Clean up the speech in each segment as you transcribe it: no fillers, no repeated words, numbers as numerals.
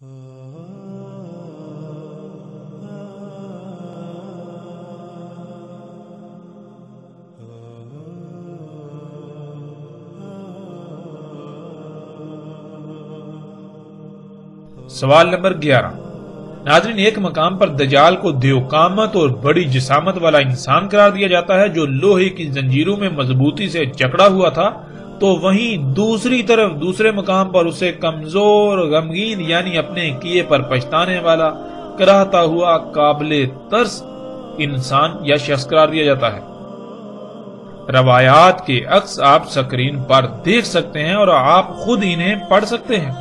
سوال نمبر 11۔ ناظرین، ایک مقام پر دجال کو دیوقامت اور بڑی جسامت والا انسان قرار دیا جاتا ہے جو لوہے کی زنجیروں میں مضبوطی سے جکڑا ہوا تھا، تو وہیں دوسری طرف دوسرے مقام پر اسے کمزور، غمگین یعنی اپنے کیے پر پچھتانے والا، کراہتا ہوا، قابل ترس انسان یا شخص قرار دیا جاتا ہے۔ روایات کے عکس آپ سکرین پر دیکھ سکتے ہیں اور آپ خود انہیں پڑھ سکتے ہیں۔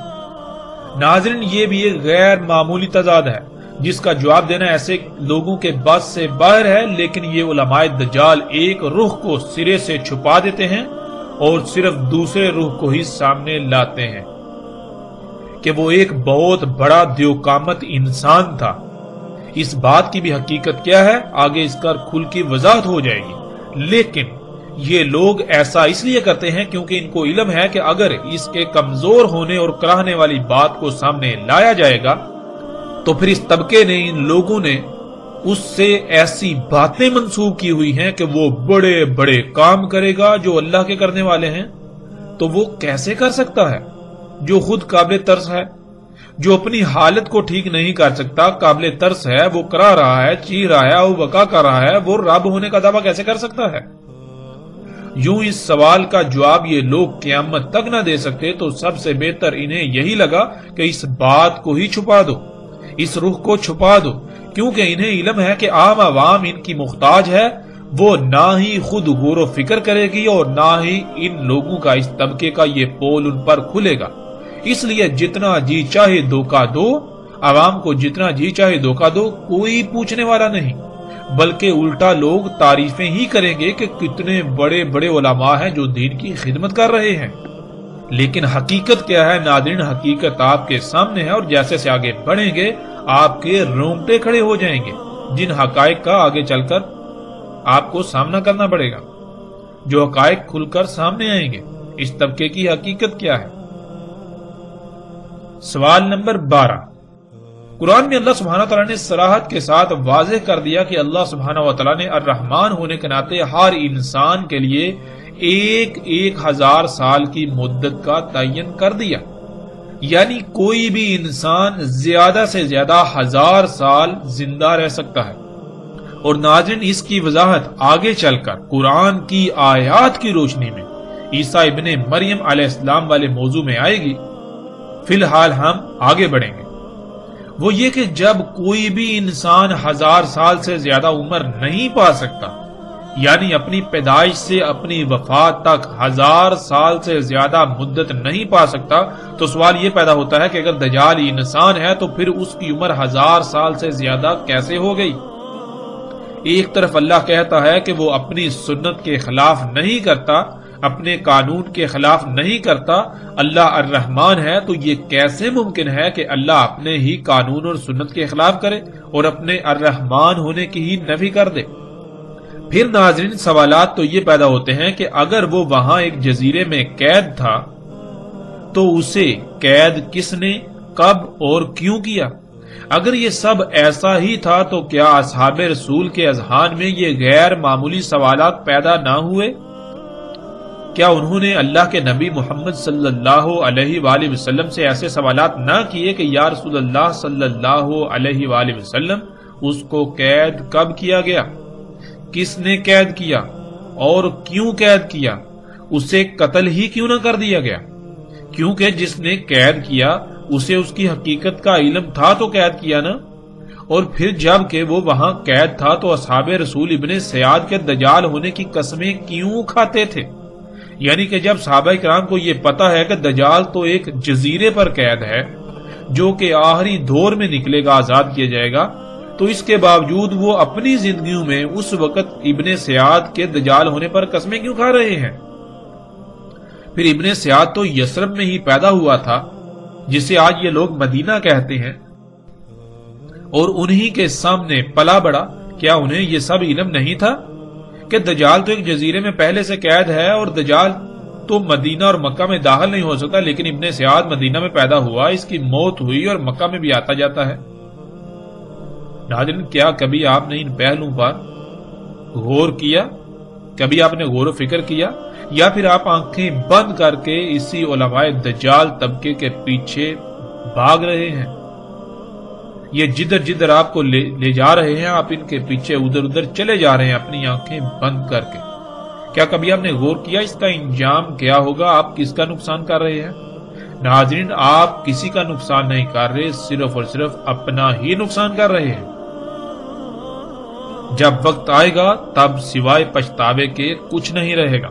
ناظرین، یہ بھی ایک غیر معمولی تضاد ہے جس کا جواب دینا ایسے لوگوں کے بس سے باہر ہے، لیکن یہ علماء دجال ایک رخ کو سرے سے چھپا دیتے ہیں اور صرف دوسرے رخ کو ہی سامنے لاتے ہیں کہ وہ ایک بہت بڑا دیوقامت انسان تھا۔ اس بات کی بھی حقیقت کیا ہے آگے اس کا کھل کی وضاحت ہو جائے گی، لیکن یہ لوگ ایسا اس لیے کرتے ہیں کیونکہ ان کو علم ہے کہ اگر اس کے کمزور ہونے اور کراہنے والی بات کو سامنے لایا جائے گا تو پھر اس طبقے نے، ان لوگوں نے اس سے ایسی باتیں منسوب کی ہوئی ہیں کہ وہ بڑے بڑے کام کرے گا جو اللہ کے کرنے والے ہیں۔ تو وہ کیسے کر سکتا ہے جو خود قابل ترس ہے، جو اپنی حالت کو ٹھیک نہیں کر سکتا، قابل ترس ہے، وہ کرا رہا ہے، چیخ رہا ہے اور وقع کر رہا ہے، وہ رب ہونے کا دعویٰ کیسے کر سکتا ہے؟ یوں اس سوال کا جواب یہ لوگ قیامت تک نہ دے سکتے تو سب سے بہتر انہیں یہی لگا کہ اس بات کو ہی چھپا دو، اس رخ کو چھپا دو، کیونکہ انہیں علم ہے کہ عام عوام ان کی محتاج ہے، وہ نہ ہی خود غور و فکر کرے گی اور نہ ہی ان لوگوں کا، اس طبقے کا یہ پول ان پر کھلے گا۔ اس لیے جتنا جی چاہے دھوکہ دو، عوام کو جتنا جی چاہے دھوکہ دو، کوئی پوچھنے والا نہیں، بلکہ الٹا لوگ تعریفیں ہی کریں گے کہ کتنے بڑے بڑے علماء ہیں جو دین کی خدمت کر رہے ہیں۔ لیکن حقیقت کیا ہے ناظرین؟ حقیقت آپ کے سامنے ہے اور جیسے سے آگے بڑھیں گے آپ کے رونگٹے کھڑے ہو جائیں گے، جن حقائق کا آگے چل کر آپ کو سامنا کرنا پڑے گا، جو حقائق کھل کر سامنے آئیں گے۔ اس طبقے کی حقیقت کیا ہے؟ سوال نمبر 12۔ قرآن میں اللہ سبحانہ وتعالی نے صراحت کے ساتھ واضح کر دیا کہ اللہ سبحانہ وتعالی نے الرحمن ہونے کے ناطے ہر انسان کے لیے ایک 1000 سال کی مدت کا تعین کر دیا، یعنی کوئی بھی انسان زیادہ سے زیادہ 1000 سال زندہ رہ سکتا ہے۔ اور ناظرین، اس کی وضاحت آگے چل کر قرآن کی آیات کی روشنی میں عیسیٰ ابن مریم علیہ السلام والے موضوع میں آئے گی۔ فی الحال ہم آگے بڑھیں گے، وہ یہ کہ جب کوئی بھی انسان 1000 سال سے زیادہ عمر نہیں پا سکتا، یعنی اپنی پیدائش سے اپنی وفات تک 1000 سال سے زیادہ مدت نہیں پا سکتا، تو سوال یہ پیدا ہوتا ہے کہ اگر دجال انسان ہے تو پھر اس کی عمر 1000 سال سے زیادہ کیسے ہو گئی؟ ایک طرف اللہ کہتا ہے کہ وہ اپنی سنت کے خلاف نہیں کرتا، اپنے قانون کے خلاف نہیں کرتا، اللہ الرحمن ہے، تو یہ کیسے ممکن ہے کہ اللہ اپنے ہی قانون اور سنت کے خلاف کرے اور اپنے الرحمن ہونے کی ہی نفی کر دے؟ پھر ناظرین، سوالات تو یہ پیدا ہوتے ہیں کہ اگر وہ وہاں ایک جزیرے میں قید تھا تو اسے قید کس نے، کب اور کیوں کیا؟ اگر یہ سب ایسا ہی تھا تو کیا اصحاب رسول کے اذہان میں یہ غیر معمولی سوالات پیدا نہ ہوئے؟ کیا انہوں نے اللہ کے نبی محمد صلی اللہ علیہ وآلہ وسلم سے ایسے سوالات نہ کیے کہ یا رسول اللہ صلی اللہ علیہ وآلہ وسلم، اس کو قید کب کیا گیا، کس نے قید کیا اور کیوں قید کیا، اسے قتل ہی کیوں نہ کر دیا گیا؟ کیونکہ جس نے قید کیا اسے اس کی حقیقت کا علم تھا تو قید کیا نا۔ اور پھر جب کہ وہ وہاں قید تھا تو اصحاب رسول ابن سیاد کے دجال ہونے کی قسمیں کیوں کھاتے تھے؟ یعنی کہ جب صحابہ کرام کو یہ پتا ہے کہ دجال تو ایک جزیرے پر قید ہے جو کہ آخری دور میں نکلے گا، آزاد کیا جائے گا، تو اس کے باوجود وہ اپنی زندگیوں میں اس وقت ابن سیاد کے دجال ہونے پر قسمیں کیوں کھا رہے ہیں؟ پھر ابن سیاد تو یثرب میں ہی پیدا ہوا تھا، جسے آج یہ لوگ مدینہ کہتے ہیں، اور انہی کے سامنے پلا بڑا۔ کیا انہیں یہ سب علم نہیں تھا کہ دجال تو ایک جزیرے میں پہلے سے قید ہے اور دجال تو مدینہ اور مکہ میں داخل نہیں ہو سکتا، لیکن ابن سیاد مدینہ میں پیدا ہوا، اس کی موت ہوئی اور مکہ میں بھی آتا جاتا ہے۔ ناظرین، کیا کبھی آپ نے ان پہلوؤں پر غور کیا؟ کبھی آپ نے غور و فکر کیا، یا پھر آپ آنکھیں بند کر کے اسی علماء دجال طبقے کے پیچھے بھاگ رہے ہیں؟ یہ جدھر جدھر آپ کو لے جا رہے ہیں، آپ ان کے پیچھے ادھر ادھر چلے جا رہے ہیں اپنی آنکھیں بند کر کے۔ کیا کبھی آپ نے غور کیا اس کا انجام کیا ہوگا؟ آپ کس کا نقصان کر رہے ہیں؟ ناظرین، آپ کسی کا نقصان نہیں کر رہے، صرف اور صرف اپنا ہی نقصان کر رہے ہیں۔ جب وقت آئے گا تب سوائے پچھتاوے کے کچھ نہیں رہے گا۔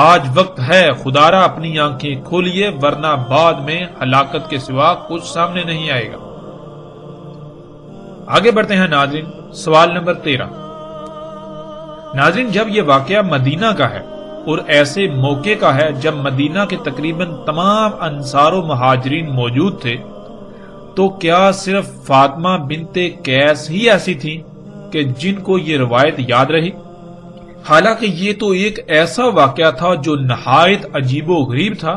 آج وقت ہے، خدارا اپنی آنکھیں کھولیے، ورنہ بعد میں ہلاکت کے سوا کچھ سامنے نہیں آئے گا۔ آگے بڑھتے ہیں ناظرین، سوال نمبر 13۔ ناظرین، جب یہ واقعہ مدینہ کا ہے اور ایسے موقع کا ہے جب مدینہ کے تقریباً تمام انصار و مہاجرین موجود تھے، تو کیا صرف فاطمہ بنت قیس ہی ایسی تھی کہ جن کو یہ روایت یاد رہی؟ حالانکہ یہ تو ایک ایسا واقعہ تھا جو نہایت عجیب و غریب تھا،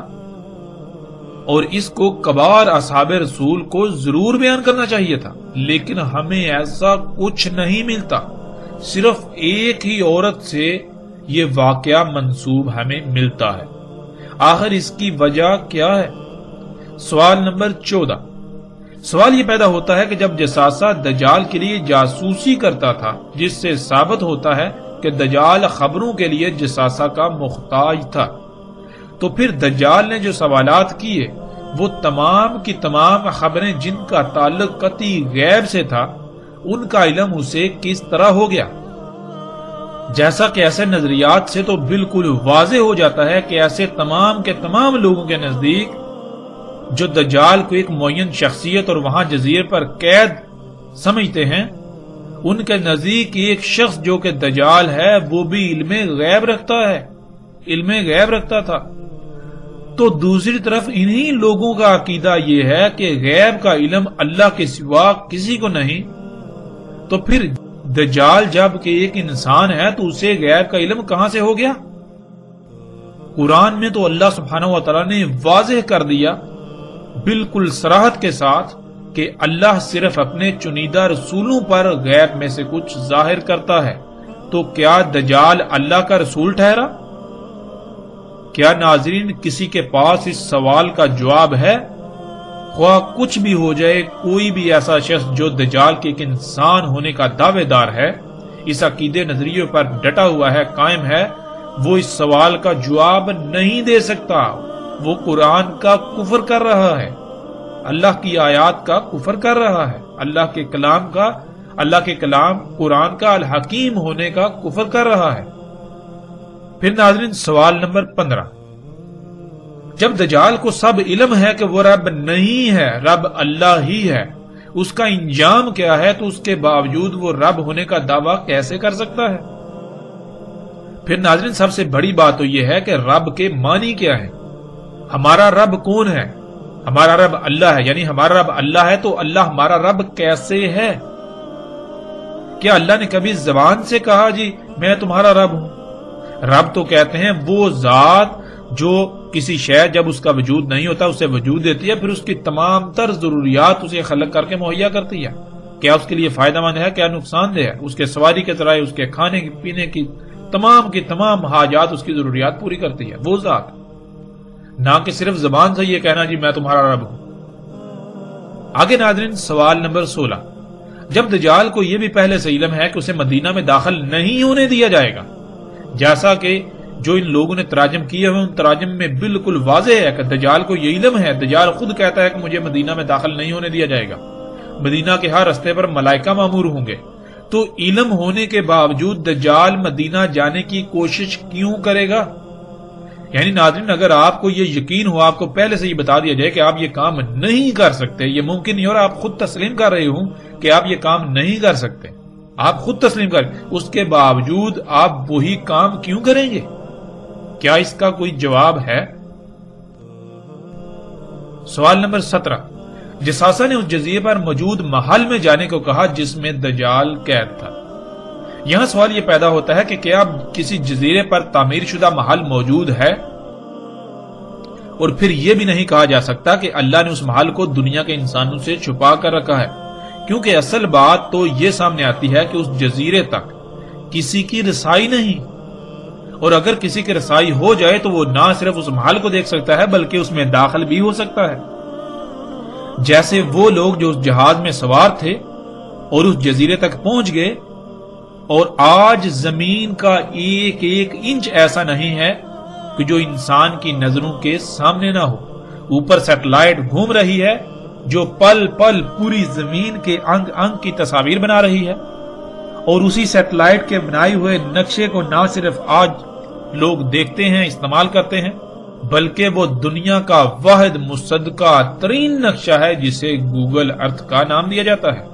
اور اس کو کبار اصحاب رسول کو ضرور بیان کرنا چاہیے تھا، لیکن ہمیں ایسا کچھ نہیں ملتا۔ صرف ایک ہی عورت سے یہ واقعہ منسوب ہمیں ملتا ہے۔ آخر اس کی وجہ کیا ہے؟ سوال نمبر 14۔ سوال یہ پیدا ہوتا ہے کہ جب جساسہ دجال کے لیے جاسوسی کرتا تھا، جس سے ثابت ہوتا ہے کہ دجال خبروں کے لیے جساسہ کا محتاج تھا، تو پھر دجال نے جو سوالات کیے وہ تمام کی تمام خبریں جن کا تعلق قطعی غیب سے تھا، ان کا علم اسے کس طرح ہو گیا؟ جیسا کہ ایسے نظریات سے تو بالکل واضح ہو جاتا ہے کہ ایسے تمام کے تمام لوگوں کے نزدیک جو دجال کو ایک معین شخصیت اور وہاں جزیرے پر قید سمجھتے ہیں، ان کے نزدیک ایک شخص جو کہ دجال ہے وہ بھی علم غیب رکھتا ہے، علم غیب رکھتا تھا۔ تو دوسری طرف انہی لوگوں کا عقیدہ یہ ہے کہ غیب کا علم اللہ کے سوا کسی کو نہیں، تو پھر دجال جب کہ ایک انسان ہے تو اسے غیب کا علم کہاں سے ہو گیا؟ قرآن میں تو اللہ سبحانہ و تعالیٰ نے واضح کر دیا بالکل صراحت کے ساتھ کہ اللہ صرف اپنے چنیدہ رسولوں پر غیب میں سے کچھ ظاہر کرتا ہے۔ تو کیا دجال اللہ کا رسول ٹھہرا؟ کیا ناظرین کسی کے پاس اس سوال کا جواب ہے؟ خواہ کچھ بھی ہو جائے، کوئی بھی ایسا شخص جو دجال کے ایک انسان ہونے کا دعوے دار ہے، اس عقیدے نظریے پر ڈٹا ہوا ہے، قائم ہے، وہ اس سوال کا جواب نہیں دے سکتا۔ وہ قرآن کا کفر کر رہا ہے، اللہ کی آیات کا کفر کر رہا ہے، اللہ کے کلام قرآن کا الحکیم ہونے کا کفر کر رہا ہے۔ پھر ناظرین سوال نمبر 15۔ جب دجال کو سب علم ہے کہ وہ رب نہیں ہے، رب اللہ ہی ہے، اس کا انجام کیا ہے، تو اس کے باوجود وہ رب ہونے کا دعویٰ کیسے کر سکتا ہے؟ پھر ناظرین سب سے بڑی بات تو یہ ہے کہ رب کے معنی کیا ہے؟ ہمارا رب کون ہے؟ ہمارا رب اللہ ہے، یعنی ہمارا رب اللہ ہے تو اللہ ہمارا رب کیسے ہے؟ کیا اللہ نے کبھی زبان سے کہا جی میں تمہارا رب ہوں؟ رب تو کہتے ہیں وہ ذات جو کسی شے جب اس کا وجود نہیں ہوتا اسے وجود دیتی ہے، پھر اس کی تمام تر ضروریات اسے خلق کر کے مہیا کرتی ہے۔ کیا اس کے لیے فائدہ مند ہے، کیا نقصان دہ ہے؟ اس کے سواری کے ذرائع، اس کے کھانے پینے کی تمام حاجات، اس کی ضروریات پوری کرتی ہے وہ ذات، نہ کہ صرف زبان سے یہ کہنا جی میں تمہارا رب ہوں۔ آگے ناظرین سوال نمبر 16۔ جب دجال کو یہ بھی پہلے سے علم ہے کہ اسے مدینہ میں داخل نہیں ہونے دیا جائے گا، جیسا کہ جو ان لوگوں نے تراجم کیے ہوئے ان تراجم میں بالکل واضح ہے کہ دجال کو یہ علم ہے، دجال خود کہتا ہے کہ مجھے مدینہ میں داخل نہیں ہونے دیا جائے گا، مدینہ کے ہر رستے پر ملائکہ مامور ہوں گے، تو علم ہونے کے باوجود دجال مدینہ جانے کی کوشش کیوں کرے گا؟ یعنی ناظرین اگر آپ کو یہ یقین ہو، آپ کو پہلے سے یہ بتا دیا جائے کہ آپ یہ کام نہیں کر سکتے، یہ ممکن نہیں، اور آپ خود تسلیم کر رہے ہوں کہ آپ یہ کام نہیں کر سکتے، آپ خود تسلیم کر، اس کے باوجود آپ وہی کام کیوں کریں گے؟ کیا اس کا کوئی جواب ہے؟ سوال نمبر 17۔ جساسہ نے اس جزیرے پر موجود محل میں جانے کو کہا جس میں دجال قید تھا۔ یہاں سوال یہ پیدا ہوتا ہے کہ کیا کسی جزیرے پر تعمیر شدہ محل موجود ہے اور پھر یہ بھی نہیں کہا جا سکتا کہ اللہ نے اس محل کو دنیا کے انسانوں سے چھپا کر رکھا ہے، کیونکہ اصل بات تو یہ سامنے آتی ہے کہ اس جزیرے تک کسی کی رسائی نہیں، اور اگر کسی کی رسائی ہو جائے تو وہ نہ صرف اس محل کو دیکھ سکتا ہے بلکہ اس میں داخل بھی ہو سکتا ہے۔ جیسے وہ لوگ جو اس جہاز میں سوار تھے اور اس جزیرے تک پہنچ گئے، اور آج زمین کا ایک ایک انچ ایسا نہیں ہے کہ جو انسان کی نظروں کے سامنے نہ ہو۔ اوپر سیٹلائٹ گھوم رہی ہے جو پل پل پوری زمین کے انگ انگ کی تصاویر بنا رہی ہے، اور اسی سیٹلائٹ کے بنائے ہوئے نقشے کو نہ صرف آج لوگ دیکھتے ہیں، استعمال کرتے ہیں، بلکہ وہ دنیا کا واحد مصدقہ ترین نقشہ ہے جسے گوگل ارتھ کا نام دیا جاتا ہے۔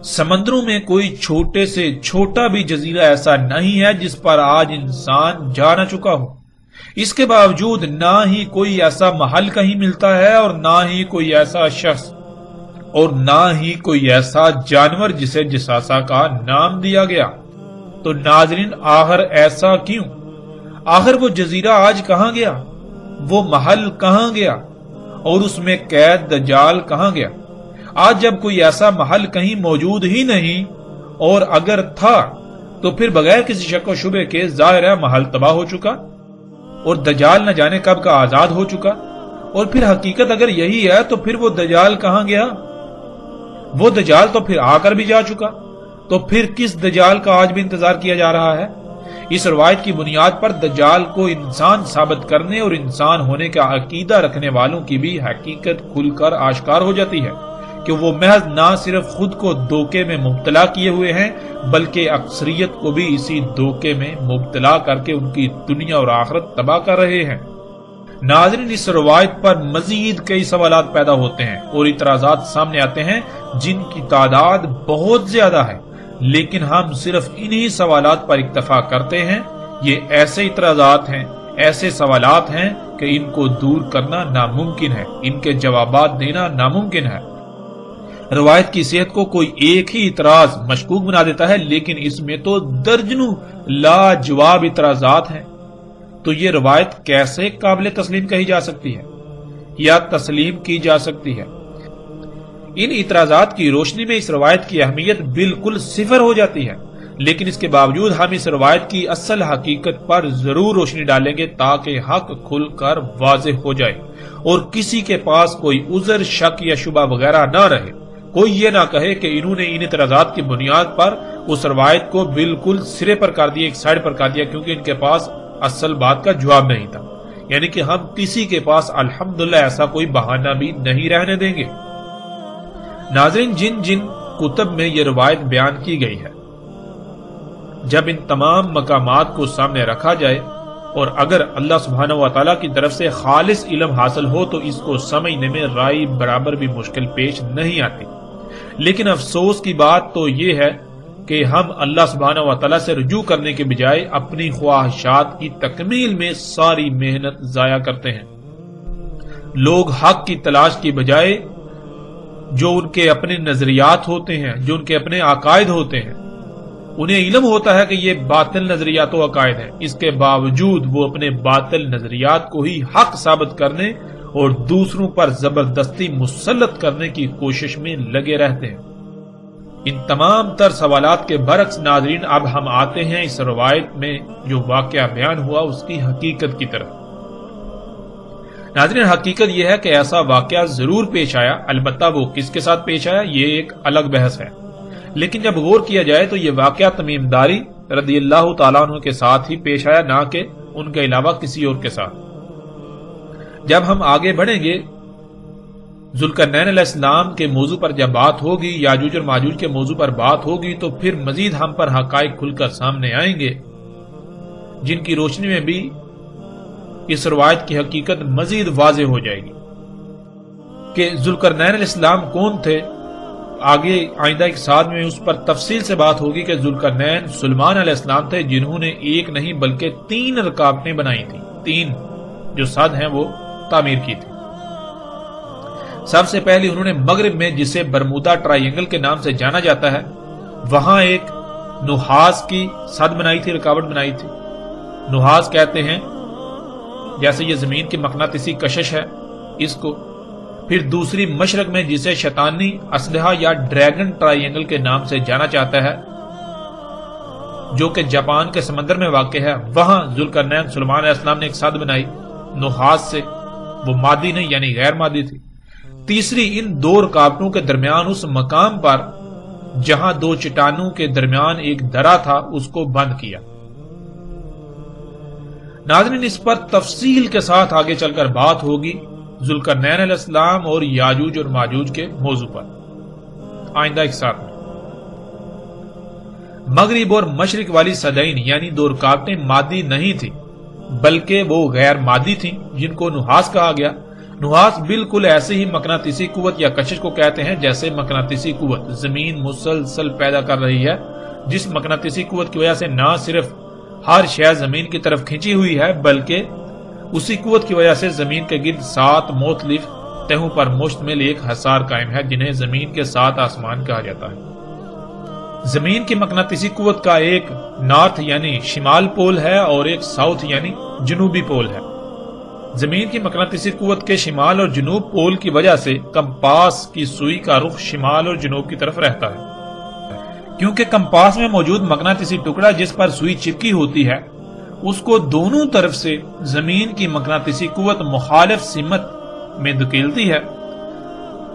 سمندروں میں کوئی چھوٹے سے چھوٹا بھی جزیرہ ایسا نہیں ہے جس پر آج انسان جا نہ چکا ہو۔ اس کے باوجود نہ ہی کوئی ایسا محل کہیں ملتا ہے، اور نہ ہی کوئی ایسا شخص، اور نہ ہی کوئی ایسا جانور جسے جساسا کا نام دیا گیا۔ تو ناظرین، آخر ایسا کیوں؟ آخر وہ جزیرہ آج کہاں گیا؟ وہ محل کہاں گیا؟ اور اس میں قید دجال کہاں گیا؟ آج جب کوئی ایسا محل کہیں موجود ہی نہیں، اور اگر تھا تو پھر بغیر کسی شک و شبے کے ظاہر ہے محل تباہ ہو چکا، اور دجال نہ جانے کب کا آزاد ہو چکا۔ اور پھر حقیقت اگر یہی ہے تو پھر وہ دجال کہاں گیا؟ وہ دجال تو پھر آ کر بھی جا چکا، تو پھر کس دجال کا آج بھی انتظار کیا جا رہا ہے؟ اس روایت کی بنیاد پر دجال کو انسان ثابت کرنے اور انسان ہونے کا عقیدہ رکھنے والوں کی بھی حقیقت کھل کر آشکار ہو جاتی ہے کہ وہ محض نہ صرف خود کو دھوکے میں مبتلا کیے ہوئے ہیں بلکہ اکثریت کو بھی اسی دھوکے میں مبتلا کر کے ان کی دنیا اور آخرت تباہ کر رہے ہیں۔ ناظرین، اس روایت پر مزید کئی سوالات پیدا ہوتے ہیں اور اعتراضات سامنے آتے ہیں جن کی تعداد بہت زیادہ ہے، لیکن ہم صرف انہی سوالات پر اکتفا کرتے ہیں۔ یہ ایسے اعتراضات ہیں، ایسے سوالات ہیں کہ ان کو دور کرنا ناممکن ہے، ان کے جوابات دینا ناممکن ہے۔ روایت کی صحت کو کوئی ایک ہی اعتراض مشکوک بنا دیتا ہے، لیکن اس میں تو درجنوں لاجواب اعتراضات ہیں۔ تو یہ روایت کیسے قابل تسلیم کہی جا سکتی ہے یا تسلیم کی جا سکتی ہے؟ ان اعتراضات کی روشنی میں اس روایت کی اہمیت بالکل صفر ہو جاتی ہے، لیکن اس کے باوجود ہم اس روایت کی اصل حقیقت پر ضرور روشنی ڈالیں گے تاکہ حق کھل کر واضح ہو جائے اور کسی کے پاس کوئی عذر، شک یا شبہ وغیرہ نہ رہے۔ کوئی یہ نہ کہے کہ انہوں نے ان اعتراضات کی بنیاد پر اس روایت کو بالکل سرے پر کر دیا، ایک سائڈ پر کر دیا، کیونکہ ان کے پاس اصل بات کا جواب نہیں تھا۔ یعنی کہ ہم کسی کے پاس الحمدللہ ایسا کوئی بہانہ بھی نہیں رہنے دیں گے۔ ناظرین، جن جن کتب میں یہ روایت بیان کی گئی ہے، جب ان تمام مقامات کو سامنے رکھا جائے اور اگر اللہ سبحانہ و تعالیٰ کی طرف سے خالص علم حاصل ہو تو اس کو سمجھنے میں رائی برابر بھی مشکل پیش نہیں آتی۔ لیکن افسوس کی بات تو یہ ہے کہ ہم اللہ سبحانہ و تعالیٰ سے رجوع کرنے کے بجائے اپنی خواہشات کی تکمیل میں ساری محنت ضائع کرتے ہیں۔ لوگ حق کی تلاش کی بجائے جو ان کے اپنے نظریات ہوتے ہیں، جو ان کے اپنے عقائد ہوتے ہیں، انہیں علم ہوتا ہے کہ یہ باطل نظریات و عقائد ہیں، اس کے باوجود وہ اپنے باطل نظریات کو ہی حق ثابت کرنے اور دوسروں پر زبردستی مسلط کرنے کی کوشش میں لگے رہتے ہیں۔ ان تمام تر سوالات کے برعکس ناظرین، اب ہم آتے ہیں اس روایت میں جو واقعہ بیان ہوا اس کی حقیقت کی طرف۔ ناظرین، حقیقت یہ ہے کہ ایسا واقعہ ضرور پیش آیا، البتہ وہ کس کے ساتھ پیش آیا یہ ایک الگ بحث ہے، لیکن جب غور کیا جائے تو یہ واقعہ تمیم داری رضی اللہ تعالیٰ عنہ کے ساتھ ہی پیش آیا، نہ کہ ان کے علاوہ کسی اور کے ساتھ۔ جب ہم آگے بڑھیں گے، ذوالقرنین علیہ السلام کے موضوع پر جب بات ہوگی، یاجوج اور ماجوج کے موضوع پر بات ہوگی، تو پھر مزید ہم پر حقائق کھل کر سامنے آئیں گے جن کی روشنی میں بھی اس روایت کی حقیقت مزید واضح ہو جائے گی کہ ذوالقرنین علیہ السلام کون تھے۔ آگے آئندہ ایک ساتھ میں اس پر تفصیل سے بات ہوگی کہ ذوالقرنین سلیمان علیہ السلام تھے جنہوں نے ایک نہیں بلکہ 3 رکاوٹیں بنائی تھیں، 3 جو سد ہیں وہ تعمیر کی تھی۔ سب سے پہلے انہوں نے مغرب میں، جسے برمودا ٹرائینگل کے نام سے جانا جاتا ہے، وہاں ایک نحاس کی سد بنائی تھی، رکاوٹ بنائی تھی۔ نحاس کہتے ہیں جیسے یہ زمین کی مقناطیسی کشش ہے اس کو، پھر دوسری مشرق میں جسے شیطانی اسلحہ یا ڈریگن ٹرائی اینگل کے نام سے جانا چاہتا ہے، جو کہ جاپان کے سمندر میں واقع ہے، وہاں ذوالقرنین سلیمان علیہ السلام نے ایک سد بنائی نحاس سے، وہ مادی نہیں یعنی غیر مادی تھی۔ تیسری، ان دو رکاوٹوں کے درمیان اس مقام پر جہاں دو چٹانوں کے درمیان ایک درہ تھا اس کو بند کیا۔ ناظرین، اس پر تفصیل کے ساتھ آگے چل کر بات ہوگی ذوالقرنین علیہ السلام اور یاجوج اور ماجوج کے موضوع پر آئندہ ایک ساتھ میں۔ مغرب اور مشرق والی صدعین یعنی دو رکاوٹیں مادی نہیں تھیں بلکہ وہ غیر مادی تھیں جن کو نحاس کہا گیا۔ نحاس بالکل ایسے ہی مقناطیسی قوت یا کشش کو کہتے ہیں جیسے مقناطیسی قوت زمین مسلسل پیدا کر رہی ہے، جس مقناطیسی قوت کی وجہ سے نہ صرف ہر شے زمین کی طرف کھینچی ہوئی ہے بلکہ اسی قوت کی وجہ سے زمین کے گرد 7 مختلف تہوں پر مشتمل ایک حصار قائم ہے جنہیں زمین کے 7 آسمان کہا جاتا ہے۔ زمین کی مقناطیسی قوت کا ایک نارتھ یعنی شمال پول ہے اور ایک ساؤتھ یعنی جنوبی پول ہے۔ زمین کی مقناطیسی قوت کے شمال اور جنوب پول کی وجہ سے کمپاس کی سوئی کا رخ شمال اور جنوب کی طرف رہتا ہے، کیونکہ کمپاس میں موجود مقناطیسی ٹکڑا جس پر سوئی چپکی ہوتی ہے اس کو دونوں طرف سے زمین کی مقناطیسی قوت مخالف سمت میں دھکیلتی ہے۔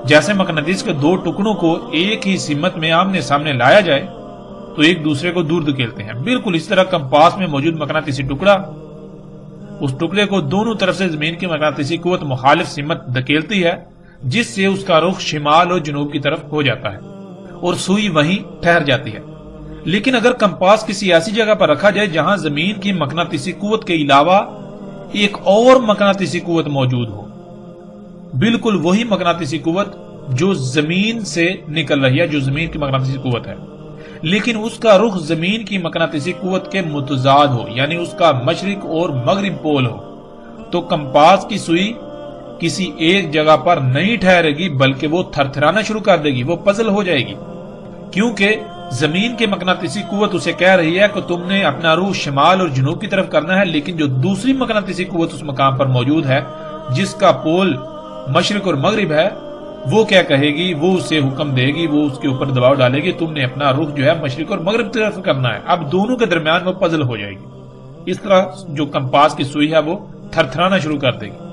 جیسے مقناطیس کے دو ٹکڑوں کو ایک ہی سمت میں آمنے سامنے لایا جائے تو ایک دوسرے کو دور دھکیلتے ہیں، بالکل اس طرح کمپاس میں موجود مقناطیسی ٹکڑا اس ٹکڑے کو دونوں طرف سے زمین کی مقناطیسی قوت مخالف سمت دھکیلتی ہے، جس سے اس کا رخ شمال اور جنوب کی طرف ہو جاتا ہے اور سوئی وہیں ٹھہر جاتی ہے۔ لیکن اگر کمپاس کسی ایسی جگہ پر رکھا جائے جہاں زمین کی مقناطیسی قوت کے علاوہ ایک اور مقناطیسی قوت موجود ہو، بالکل وہی مقناطیسی قوت جو زمین سے نکل رہی ہے، جو زمین کی مقناطیسی قوت ہے، لیکن اس کا رخ زمین کی مقناطیسی قوت کے متضاد ہو یعنی اس کا مشرق اور مغرب پول ہو، تو کمپاس کی سوئی کسی ایک جگہ پر نہیں ٹھہرے گی بلکہ وہ تھرتھرانا شروع کر دے گی، وہ پزل ہو جائے گی، کیونکہ زمین کے مقناطیسی قوت اسے کہہ رہی ہے کہ تم نے اپنا رخ شمال اور جنوب کی طرف کرنا ہے، لیکن جو دوسری مقناطیسی قوت اس مقام پر موجود ہے جس کا پول مشرق اور مغرب ہے، وہ کیا کہے گی، وہ اسے حکم دے گی، وہ اس کے اوپر دباؤ ڈالے گی، تم نے اپنا رخ جو ہے مشرق اور مغرب کی طرف کرنا ہے۔ اب دونوں کے درمیان وہ پزل ہو جائے گی، اس طرح جو کمپاس کی سوئی ہے وہ تھرتھرانا شروع کر دے گی۔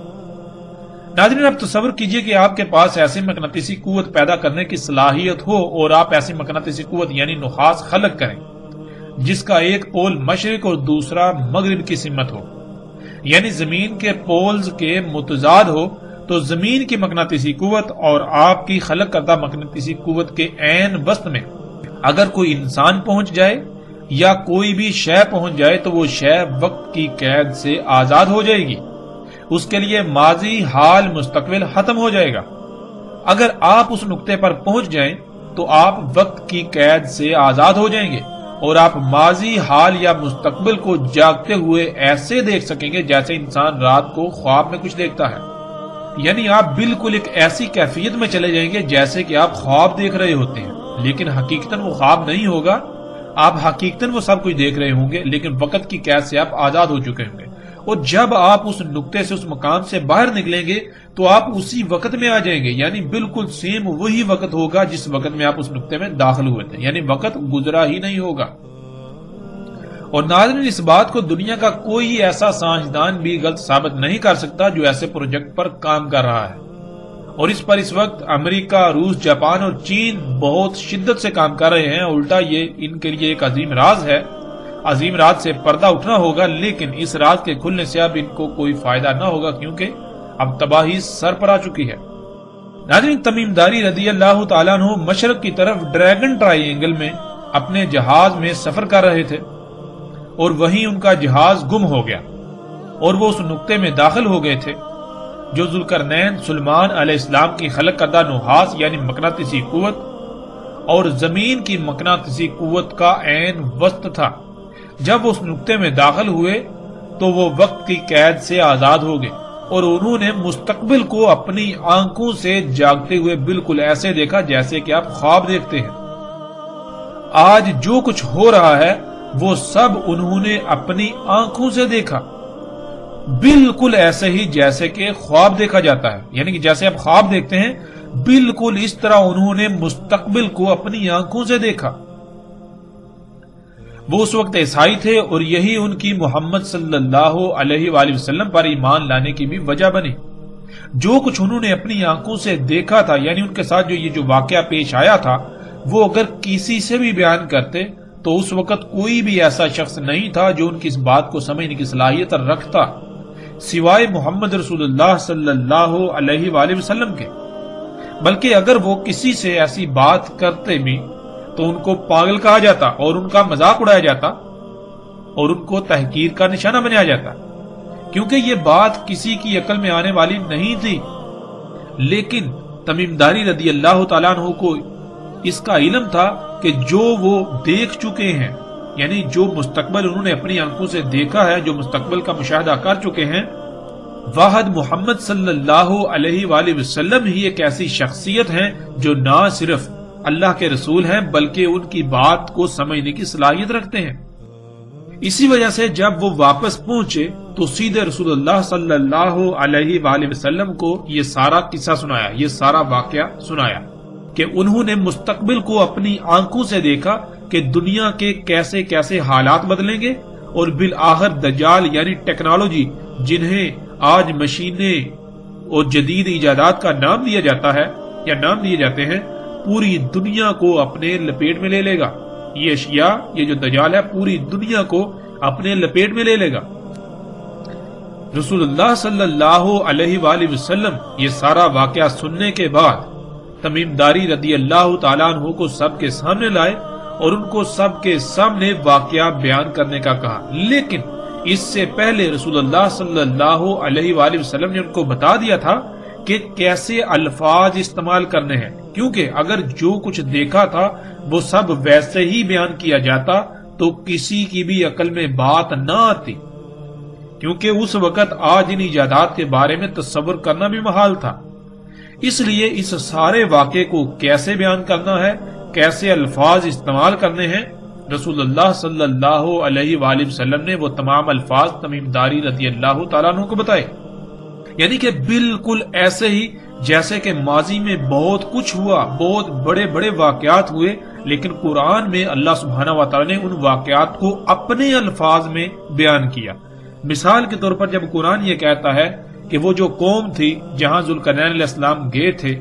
ناظرین، اب تصور کیجئے کہ آپ کے پاس ایسی مقناطیسی قوت پیدا کرنے کی صلاحیت ہو اور آپ ایسی مقناطیسی قوت یعنی نحاس خلق کریں جس کا ایک پول مشرق اور دوسرا مغرب کی سمت ہو، یعنی زمین کے پولز کے متضاد ہو، تو زمین کی مقناطیسی قوت اور آپ کی خلق کردہ مقناطیسی قوت کے عین وسط میں اگر کوئی انسان پہنچ جائے یا کوئی بھی شے پہنچ جائے تو وہ شے وقت کی قید سے آزاد ہو جائے گی، اس کے لیے ماضی حال مستقبل ختم ہو جائے گا۔ اگر آپ اس نقطے پر پہنچ جائیں تو آپ وقت کی قید سے آزاد ہو جائیں گے اور آپ ماضی حال یا مستقبل کو جاگتے ہوئے ایسے دیکھ سکیں گے جیسے انسان رات کو خواب میں کچھ دیکھتا ہے، یعنی آپ بالکل ایک ایسی کیفیت میں چلے جائیں گے جیسے کہ آپ خواب دیکھ رہے ہوتے ہیں، لیکن حقیقتاً وہ خواب نہیں ہوگا، آپ حقیقتاً وہ سب کچھ دیکھ رہے ہوں گے لیکن وقت کی قید سے آپ آزاد ہو چکے ہوں گے۔ اور جب آپ اس نقطے سے اس مقام سے باہر نکلیں گے تو آپ اسی وقت میں آ جائیں گے، یعنی بالکل سیم وہی وقت ہوگا جس وقت میں آپ اس نقطے میں داخل ہوئے تھے، یعنی وقت گزرا ہی نہیں ہوگا۔ اور ناظرین، اس بات کو دنیا کا کوئی ایسا سائنسدان بھی غلط ثابت نہیں کر سکتا جو ایسے پروجیکٹ پر کام کر رہا ہے، اور اس پر اس وقت امریکہ، روس، جاپان اور چین بہت شدت سے کام کر رہے ہیں۔ الٹا یہ ان کے لیے ایک عظیم راز ہے، عظیم راز سے پردہ اٹھنا ہوگا، لیکن اس راز کے کھلنے سے اب ان کو کوئی فائدہ نہ ہوگا کیونکہ اب تباہی سر پر آ چکی ہے۔ ناظرین، تمیم داری رضی اللہ تعالیٰ عنہ مشرق کی طرف ڈریگن ٹرائی اینگل میں اپنے جہاز میں سفر کر رہے تھے اور وہیں ان کا جہاز گم ہو گیا اور وہ اس نقطے میں داخل ہو گئے تھے جو ذوالقرنین سلیمان علیہ السلام کی خلق کردہ نحاس یعنی مقناطیسی قوت اور زمین کی مقناطیسی قوت کا عین وسط تھا۔ جب وہ اس نقطے میں داخل ہوئے تو وہ وقت کی قید سے آزاد ہو گئے اور انہوں نے مستقبل کو اپنی آنکھوں سے جاگتے ہوئے بالکل ایسے دیکھا جیسے کہ آپ خواب دیکھتے ہیں۔ آج جو کچھ ہو رہا ہے وہ سب انہوں نے اپنی آنکھوں سے دیکھا۔ بالکل ایسے ہی جیسے کہ خواب دیکھا جاتا ہے، یعنی کہ جیسے آپ خواب دیکھتے ہیں بالکل اس طرح انہوں نے مستقبل کو اپنی آنکھوں سے دیکھا۔ وہ اس وقت عیسائی تھے اور یہی ان کی محمد صلی اللہ علیہ وآلہ وسلم پر ایمان لانے کی بھی وجہ بنی۔ جو کچھ انہوں نے اپنی آنکھوں سے دیکھا تھا، یعنی ان کے ساتھ جو واقعہ پیش آیا تھا، وہ اگر کسی سے بھی بیان کرتے تو اس وقت کوئی بھی ایسا شخص نہیں تھا جو ان کی اس بات کو سمجھنے کی صلاحیت رکھتا سوائے محمد رسول اللہ صلی اللہ علیہ وآلہ وسلم کے۔ بلکہ اگر وہ کسی سے ایسی بات کرتے بھی تو ان کو پاگل کہا جاتا اور ان کا مذاق اڑایا جاتا اور ان کو تحقیر کا نشانہ بنایا جاتا، کیونکہ یہ بات کسی کی عقل میں آنے والی نہیں تھی۔ لیکن تمیم داری رضی اللہ تعالیٰ عنہ کو اس کا علم تھا کہ جو وہ دیکھ چکے ہیں، یعنی جو مستقبل انہوں نے اپنی آنکھوں سے دیکھا ہے، جو مستقبل کا مشاہدہ کر چکے ہیں، واحد محمد صلی اللہ علیہ وآلہ وسلم ہی ایک ایسی شخصیت ہیں جو نہ صرف اللہ کے رسول ہیں بلکہ ان کی بات کو سمجھنے کی صلاحیت رکھتے ہیں۔ اسی وجہ سے جب وہ واپس پہنچے تو سیدھے رسول اللہ صلی اللہ علیہ وآلہ وسلم کو یہ سارا قصہ سنایا، یہ سارا واقعہ سنایا کہ انہوں نے مستقبل کو اپنی آنکھوں سے دیکھا کہ دنیا کے کیسے کیسے حالات بدلیں گے، اور بالآخر دجال یعنی ٹیکنالوجی، جنہیں آج مشینیں اور جدید ایجادات کا نام دیا جاتا ہے یا نام دیے جاتے ہیں، پوری دنیا کو اپنے لپیٹ میں لے لے گا۔ یہ اشیاء، یہ جو دجال ہے، پوری دنیا کو اپنے لپیٹ میں لے لے گا۔ رسول اللہ صلی اللہ علیہ وآلہ وسلم یہ سارا واقعہ سننے کے بعد تمیم داری رضی اللہ تعالیٰ عنہ کو سب کے سامنے لائے اور ان کو سب کے سامنے واقعہ بیان کرنے کا کہا۔ لیکن اس سے پہلے رسول اللہ صلی اللہ علیہ وآلہ وسلم نے ان کو بتا دیا تھا کہ کیسے الفاظ استعمال کرنے ہیں، کیونکہ اگر جو کچھ دیکھا تھا وہ سب ویسے ہی بیان کیا جاتا تو کسی کی بھی عقل میں بات نہ آتی، کیونکہ اس وقت آج ان ایجادات کے بارے میں تصور کرنا بھی محال تھا۔ اس لیے اس سارے واقعے کو کیسے بیان کرنا ہے، کیسے الفاظ استعمال کرنے ہیں، رسول اللہ صلی اللہ علیہ وآلہ وسلم نے وہ تمام الفاظ تمیم داری رضی اللہ تعالیٰ عنہ کو بتائے، یعنی کہ بالکل ایسے ہی جیسے کہ ماضی میں بہت کچھ ہوا، بہت بڑے بڑے واقعات ہوئے، لیکن قرآن میں اللہ سبحانہ و تعالیٰ نے ان واقعات کو اپنے الفاظ میں بیان کیا۔ مثال کے طور پر جب قرآن یہ کہتا ہے کہ وہ جو قوم تھی جہاں ذوالقرنین علیہ السلام گئے تھے،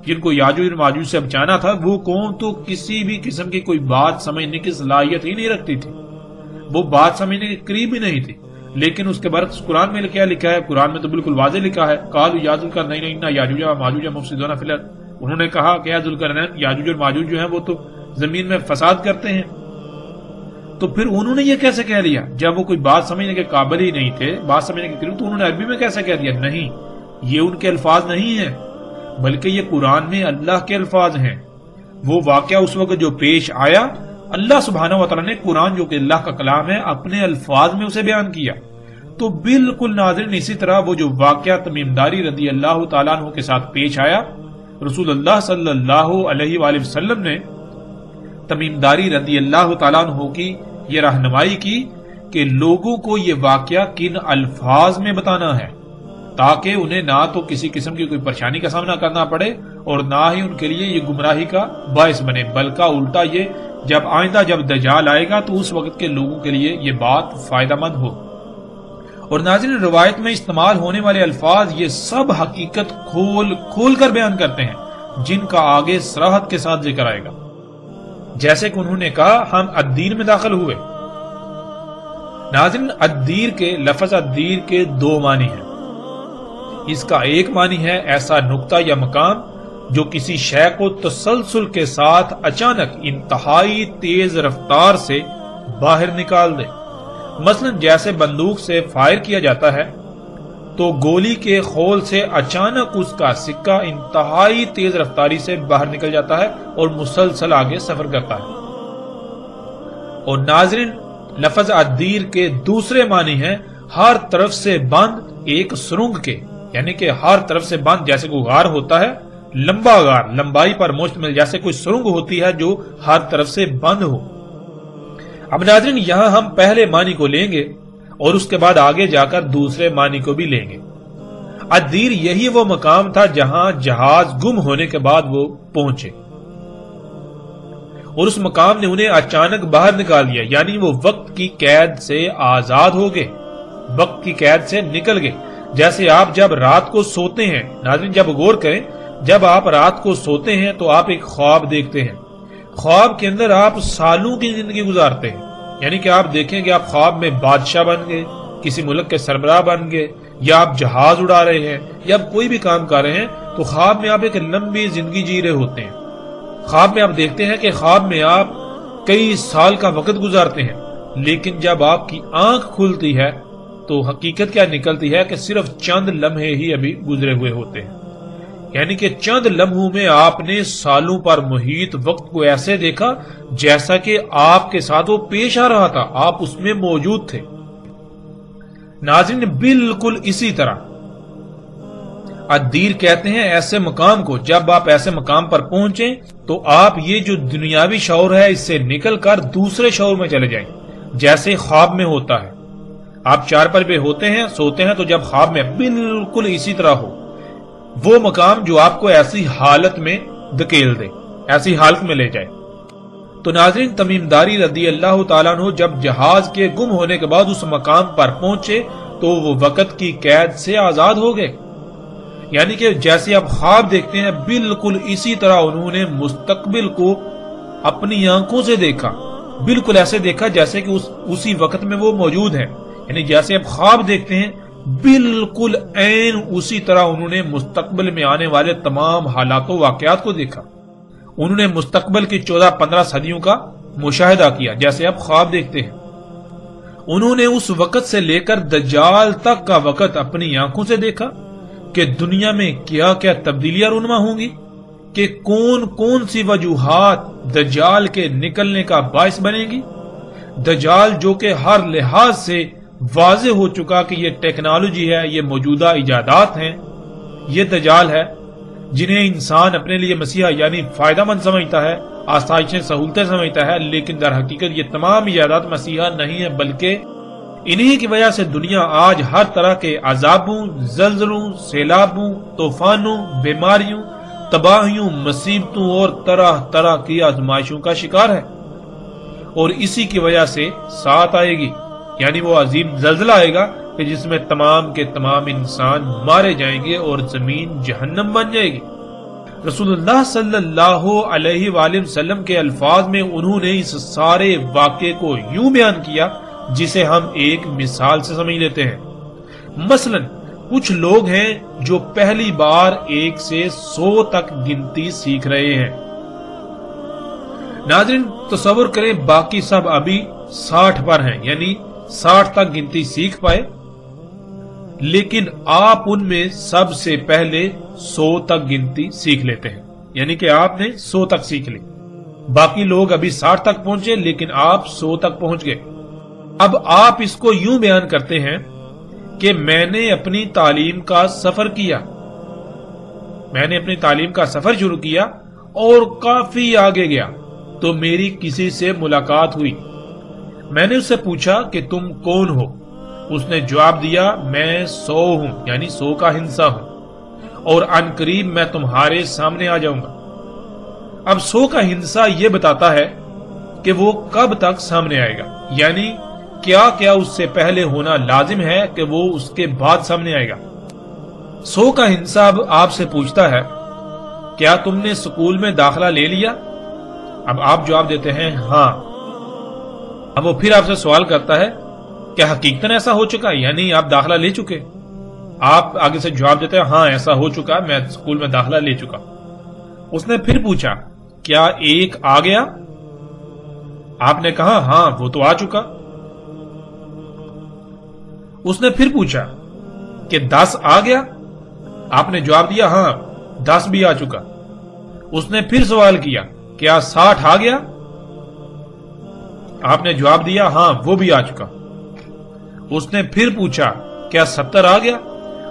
جن کو یاجوج اور ماجوج سے بچانا تھا، وہ قوم تو کسی بھی قسم کی کوئی بات سمجھنے کی صلاحیت ہی نہیں رکھتی تھی، وہ بات سمجھنے کے قریب ہی نہیں تھی۔ لیکن اس کے برعکس قرآن میں کیا لکھا ہے؟ قرآن میں تو بالکل واضح لکھا ہے، قالوا یا ذوالقرنین ان یاجوج و ماجوج مفسدون فی الارض، انہوں نے کہا کہ ذوالقرنین، یاجوج اور ماجوج جو ہیں وہ تو زمین میں فساد کرتے ہیں۔ تو پھر انہوں نے یہ کیسے کہہ لیا جب وہ کوئی بات سمجھنے کے قابل ہی نہیں تھے، بات سمجھنے کے قریب، تو انہوں نے عربی میں کیسے کہہ دیا؟ نہیں، یہ ان کے الفاظ نہیں ہیں، بلکہ یہ قرآن میں اللہ کے الفاظ ہیں۔ وہ واقعہ اس وقت جو پیش آیا، اللہ سبحانہ و تعالیٰ نے قرآن جو کہ اللہ کا کلام ہے اپنے الفاظ میں اسے بیان کیا۔ تو بالکل ناظرین اسی طرح وہ جو واقعہ تمیم داری رضی اللہ تعالیٰ عنہ کے ساتھ پیش آیا، رسول اللہ صلی اللہ علیہ وآلہ وسلم نے تمیم داری رضی اللہ تعالیٰ عنہ کی یہ رہنمائی کی کہ لوگوں کو یہ واقعہ کن الفاظ میں بتانا ہے، تاکہ انہیں نہ تو کسی قسم کی کوئی پریشانی کا سامنا کرنا پڑے اور نہ ہی ان کے لیے یہ گمراہی کا باعث بنے، بلکہ الٹا یہ جب آئندہ جب دجال آئے گا تو اس وقت کے لوگوں کے لیے یہ بات فائدہ مند ہو۔ اور ناظرین روایت میں استعمال ہونے والے الفاظ یہ سب حقیقت کھول کر بیان کرتے ہیں، جن کا آگے صراحت کے ساتھ ذکر آئے گا۔ جیسے کہ انہوں نے کہا ہم الدین میں داخل ہوئے۔ ناظرین الدیر کے لفظ الدیر کے دو معنی ہیں۔ اس کا ایک معنی ہے ایسا نقطہ یا مقام جو کسی شے کو تسلسل کے ساتھ اچانک انتہائی تیز رفتار سے باہر نکال دے، مثلا جیسے بندوق سے فائر کیا جاتا ہے تو گولی کے خول سے اچانک اس کا سکہ انتہائی تیز رفتاری سے باہر نکل جاتا ہے اور مسلسل آگے سفر کرتا ہے۔ اور ناظرین لفظ الدیر کے دوسرے معنی ہیں ہر طرف سے بند ایک سرنگ کے، یعنی کہ ہر طرف سے بند جیسے کوئی غار ہوتا ہے، لمبا غار، لمبائی پر مشتمل، جیسے کوئی سرنگ ہوتی ہے جو ہر طرف سے بند ہو۔ اب ناظرین یہاں ہم پہلے معنی کو لیں گے اور اس کے بعد آگے جا کر دوسرے معنی کو بھی لیں گے۔ الدیر یہی وہ مقام تھا جہاں جہاز گم ہونے کے بعد وہ پہنچے، اور اس مقام نے انہیں اچانک باہر نکال دیا، یعنی وہ وقت کی قید سے آزاد ہو گئے، وقت کی قید سے نکل گئے۔ جیسے آپ جب رات کو سوتے ہیں، ناظرین جب غور کریں، جب آپ رات کو سوتے ہیں تو آپ ایک خواب دیکھتے ہیں، خواب کے اندر آپ سالوں کی زندگی گزارتے ہیں، یعنی کہ آپ دیکھیں کہ آپ خواب میں بادشاہ بن گئے، کسی ملک کے سربراہ بن گئے، یا آپ جہاز اڑا رہے ہیں، یا آپ کوئی بھی کام کر رہے ہیں، تو خواب میں آپ ایک لمبی زندگی جی رہے ہوتے ہیں۔ خواب میں آپ دیکھتے ہیں کہ خواب میں آپ کئی سال کا وقت گزارتے ہیں، لیکن جب آپ کی آنکھ کھلتی ہے تو حقیقت کیا نکلتی ہے کہ صرف چند لمحے ہی ابھی گزرے ہوئے ہوتے ہیں، یعنی کہ چند لمحوں میں آپ نے سالوں پر محیط وقت کو ایسے دیکھا جیسا کہ آپ کے ساتھ وہ پیش آ رہا تھا، آپ اس میں موجود تھے۔ ناظرین بالکل اسی طرح الدیر کہتے ہیں ایسے مقام کو، جب آپ ایسے مقام پر پہنچیں تو آپ یہ جو دنیاوی شعور ہے اس سے نکل کر دوسرے شعور میں چلے جائیں، جیسے خواب میں ہوتا ہے۔ آپ چارپائی پہ ہوتے ہیں، سوتے ہیں، تو جب خواب میں بالکل اسی طرح ہو، وہ مقام جو آپ کو ایسی حالت میں دھکیل دے، ایسی حالت میں لے جائے۔ تو ناظرین تمیم داری رضی اللہ تعالیٰ عنہ جب جہاز کے گم ہونے کے بعد اس مقام پر پہنچے تو وہ وقت کی قید سے آزاد ہو گئے، یعنی کہ جیسے آپ خواب دیکھتے ہیں بالکل اسی طرح انہوں نے مستقبل کو اپنی آنکھوں سے دیکھا، بالکل ایسے دیکھا جیسے کہ اسی وقت میں وہ موجود ہیں، یعنی جیسے آپ خواب دیکھتے ہیں بالکل عین اسی طرح انہوں نے مستقبل میں آنے والے تمام حالات و واقعات کو دیکھا۔ انہوں نے مستقبل کی 14-15 صدیوں کا مشاہدہ کیا جیسے آپ خواب دیکھتے ہیں۔ انہوں نے اس وقت سے لے کر دجال تک کا وقت اپنی آنکھوں سے دیکھا کہ دنیا میں کیا کیا تبدیلیاں رونما ہوں گی، کہ کون کون سی وجوہات دجال کے نکلنے کا باعث بنے گی۔ دجال جو کہ ہر لحاظ سے واضح ہو چکا کہ یہ ٹیکنالوجی ہے، یہ موجودہ ایجادات ہیں، یہ دجال ہے جنہیں انسان اپنے لیے مسیحا یعنی فائدہ مند سمجھتا ہے، آسائشیں سہولتیں سمجھتا ہے، لیکن در حقیقت یہ تمام ایجادات مسیحا نہیں ہے، بلکہ انہی کی وجہ سے دنیا آج ہر طرح کے عذابوں، زلزلوں، سیلابوں، طوفانوں، بیماریوں، تباہیوں، مصیبتوں اور طرح طرح کی آزمائشوں کا شکار ہے، اور اسی کی وجہ سے ساتھ آئے گی، یعنی وہ عظیم زلزلہ آئے گا کہ جس میں تمام کے تمام انسان مارے جائیں گے اور زمین جہنم بن جائے گی۔ رسول اللہ صلی اللہ علیہ وآلہ وسلم کے الفاظ میں انہوں نے اس سارے واقعے کو یوں بیان کیا جسے ہم ایک مثال سے سمجھ لیتے ہیں۔ مثلا کچھ لوگ ہیں جو پہلی بار 1 سے 100 تک گنتی سیکھ رہے ہیں۔ ناظرین تصور کریں باقی سب ابھی 60 پر ہیں، یعنی 60 تک گنتی سیکھ پائے، لیکن آپ ان میں سب سے پہلے 100 تک گنتی سیکھ لیتے ہیں، یعنی کہ آپ نے 100 تک سیکھ لی۔ باقی لوگ ابھی 60 تک پہنچے لیکن آپ 100 تک پہنچ گئے۔ اب آپ اس کو یوں بیان کرتے ہیں کہ میں نے اپنی تعلیم کا سفر کیا، میں نے اپنی تعلیم کا سفر شروع کیا اور کافی آگے گیا تو میری کسی سے ملاقات ہوئی۔ میں نے اس سے پوچھا کہ تم کون ہو؟ اس نے جواب دیا میں 100 ہوں، یعنی 100 کا ہندسہ ہوں، اور ان قریب میں تمہارے سامنے آ جاؤں گا۔ اب 100 کا ہندسہ یہ بتاتا ہے کہ وہ کب تک سامنے آئے گا، یعنی کیا کیا اس سے پہلے ہونا لازم ہے کہ وہ اس کے بعد سامنے آئے گا۔ 100 کا ہندسہ اب آپ سے پوچھتا ہے کیا تم نے سکول میں داخلہ لے لیا؟ اب آپ جواب دیتے ہیں ہاں۔ اب وہ پھر آپ سے سوال کرتا ہے کیا حقیقتاً ایسا ہو چکا، یعنی آپ داخلہ لے چکے؟ آپ آگے سے جواب دیتے ہیں ہاں ایسا ہو چکا، میں سکول میں داخلہ لے چکا۔ اس نے پھر پوچھا کیا 1 آ گیا؟ آپ نے کہا ہاں وہ تو آ چکا۔ اس نے پھر پوچھا کہ 10 آ گیا؟ آپ نے جواب دیا ہاں 10 بھی آ چکا۔ اس نے پھر سوال کیا کیا 60 آ گیا؟ آپ نے جواب دیا ہاں وہ بھی آ چکا۔ اس نے پھر پوچھا کیا 70 آ گیا؟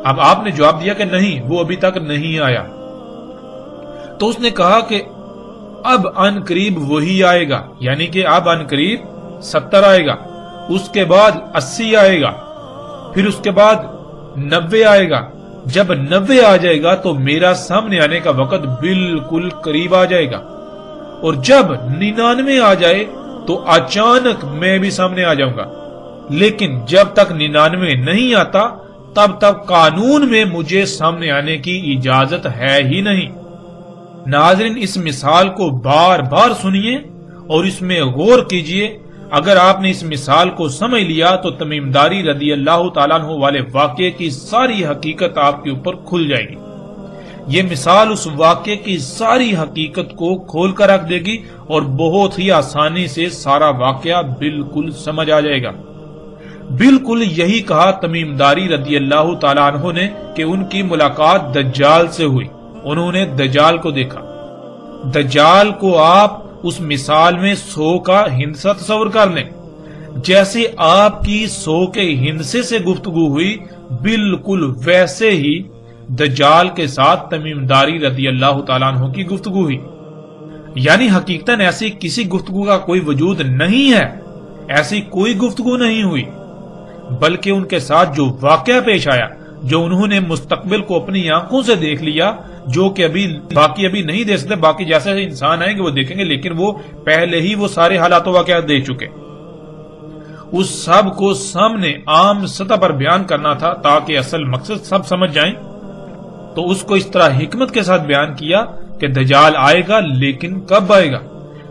اب آپ نے جواب دیا کہ نہیں وہ ابھی تک نہیں آیا۔ تو اس نے کہا کہ اب ان قریب وہی آئے گا، یعنی کہ اب ان قریب 70 آئے گا، اس کے بعد 80 آئے گا، پھر اس کے بعد 90 آئے گا۔ جب 90 آ جائے گا تو میرا سامنے آنے کا وقت بالکل قریب آ جائے گا، اور جب 99 آ جائے تو اچانک میں بھی سامنے آ جاؤں گا، لیکن جب تک 99 نہیں آتا تب تک قانون میں مجھے سامنے آنے کی اجازت ہے ہی نہیں۔ ناظرین، اس مثال کو بار بار سنیے اور اس میں غور کیجئے۔ اگر آپ نے اس مثال کو سمجھ لیا تو تمیم داری رضی اللہ تعالیٰ عنہ والے واقعے کی ساری حقیقت آپ کے اوپر کھل جائے گی۔ یہ مثال اس واقعے کی ساری حقیقت کو کھول کر رکھ دے گی اور بہت ہی آسانی سے سارا واقعہ بالکل سمجھ آ جائے گا۔ بالکل یہی کہا تمیم داری رضی اللہ تعالیٰ عنہ نے کہ ان کی ملاقات دجال سے ہوئی، انہوں نے دجال کو دیکھا۔ دجال کو آپ اس مثال میں 100 کا ہندسہ تصور کر لیں، جیسے آپ کی 100 کے ہندسے سے گفتگو ہوئی بالکل ویسے ہی دجال کے ساتھ تمیم داری رضی اللہ تعالیٰ عنہ کی گفتگو ہوئی۔ یعنی حقیقتاً ایسی کسی گفتگو کا کوئی وجود نہیں ہے، ایسی کوئی گفتگو نہیں ہوئی، بلکہ ان کے ساتھ جو واقعہ پیش آیا، جو انہوں نے مستقبل کو اپنی آنکھوں سے دیکھ لیا، جو کہ باقی ابھی نہیں دیکھ سکتے، باقی جیسے انسان آئیں گے وہ دیکھیں گے، لیکن وہ پہلے ہی وہ سارے حالات و واقعات دیکھ چکے۔ اس سب کو سامنے عام سطح پر بیان کرنا تھا تاکہ اصل مقصد سب سمجھ جائیں، تو اس کو اس طرح حکمت کے ساتھ بیان کیا کہ دجال آئے گا، لیکن کب آئے گا؟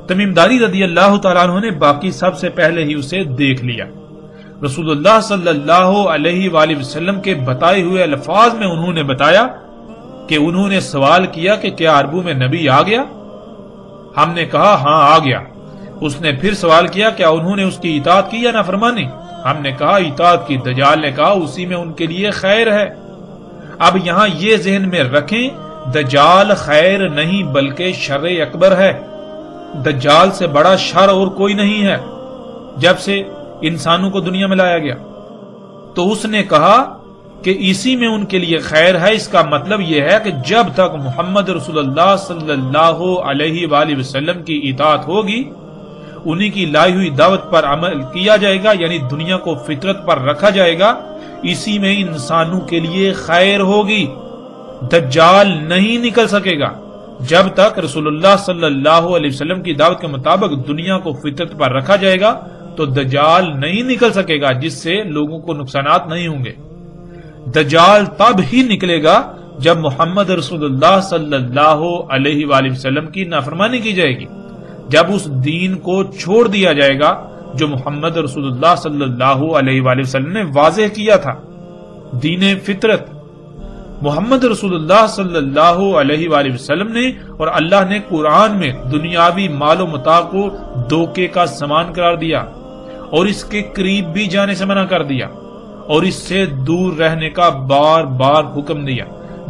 تمیم داری رضی اللہ تعالیٰ عنہ نے باقی سب سے پہلے ہی اسے دیکھ لیا۔ رسول اللہ صلی اللہ علیہ وآلہ وسلم کے بتائے ہوئے الفاظ میں انہوں نے بتایا کہ انہوں نے سوال کیا کہ کیا عربوں میں نبی آ گیا؟ ہم نے کہا ہاں آ گیا۔ اس نے پھر سوال کیا کیا انہوں نے اس کی اطاعت کی یا نافرمانی؟ ہم نے کہا اطاعت کی۔ دجال نے کہا اسی میں ان کے لیے خیر ہے۔ اب یہاں یہ ذہن میں رکھیں، دجال خیر نہیں بلکہ شر اکبر ہے۔ دجال سے بڑا شر اور کوئی نہیں ہے۔ جب سے انسانوں کو دنیا میں لایا گیا تو اس نے کہا کہ اسی میں ان کے لیے خیر ہے۔ اس کا مطلب یہ ہے کہ جب تک محمد رسول اللہ صلی اللہ علیہ وآلہ وسلم کی اطاعت ہوگی، انہی کی لائی ہوئی دعوت پر عمل کیا جائے گا، یعنی دنیا کو فطرت پر رکھا جائے گا، اسی میں انسانوں کے لیے خیر ہوگی۔ دجال نہیں نکل سکے گا جب تک رسول اللہ صلی اللہ علیہ وسلم کی دعوت کے مطابق دنیا کو فطرت پر رکھا جائے گا تو دجال نہیں نکل سکے گا، جس سے لوگوں کو نقصانات نہیں ہوں گے۔ دجال تب ہی نکلے گا جب محمد رسول اللہ صلی اللہ علیہ وآلہ وسلم کی نافرمانی کی جائے گی، جب اس دین کو چھوڑ دیا جائے گا جو محمد رسول اللہ صلی اللہ علیہ وآلہ وسلم نے واضح کیا تھا، دین فطرت۔ محمد رسول اللہ صلی اللہ علیہ وآلہ وسلم نے اور اللہ نے قرآن میں دنیاوی مال و متاع کو دھوکے کا سامان قرار دیا اور اس کے قریب بھی جانے سے منع کر دیا اور اس سے دور رہنے کا بار بار حکم دیا۔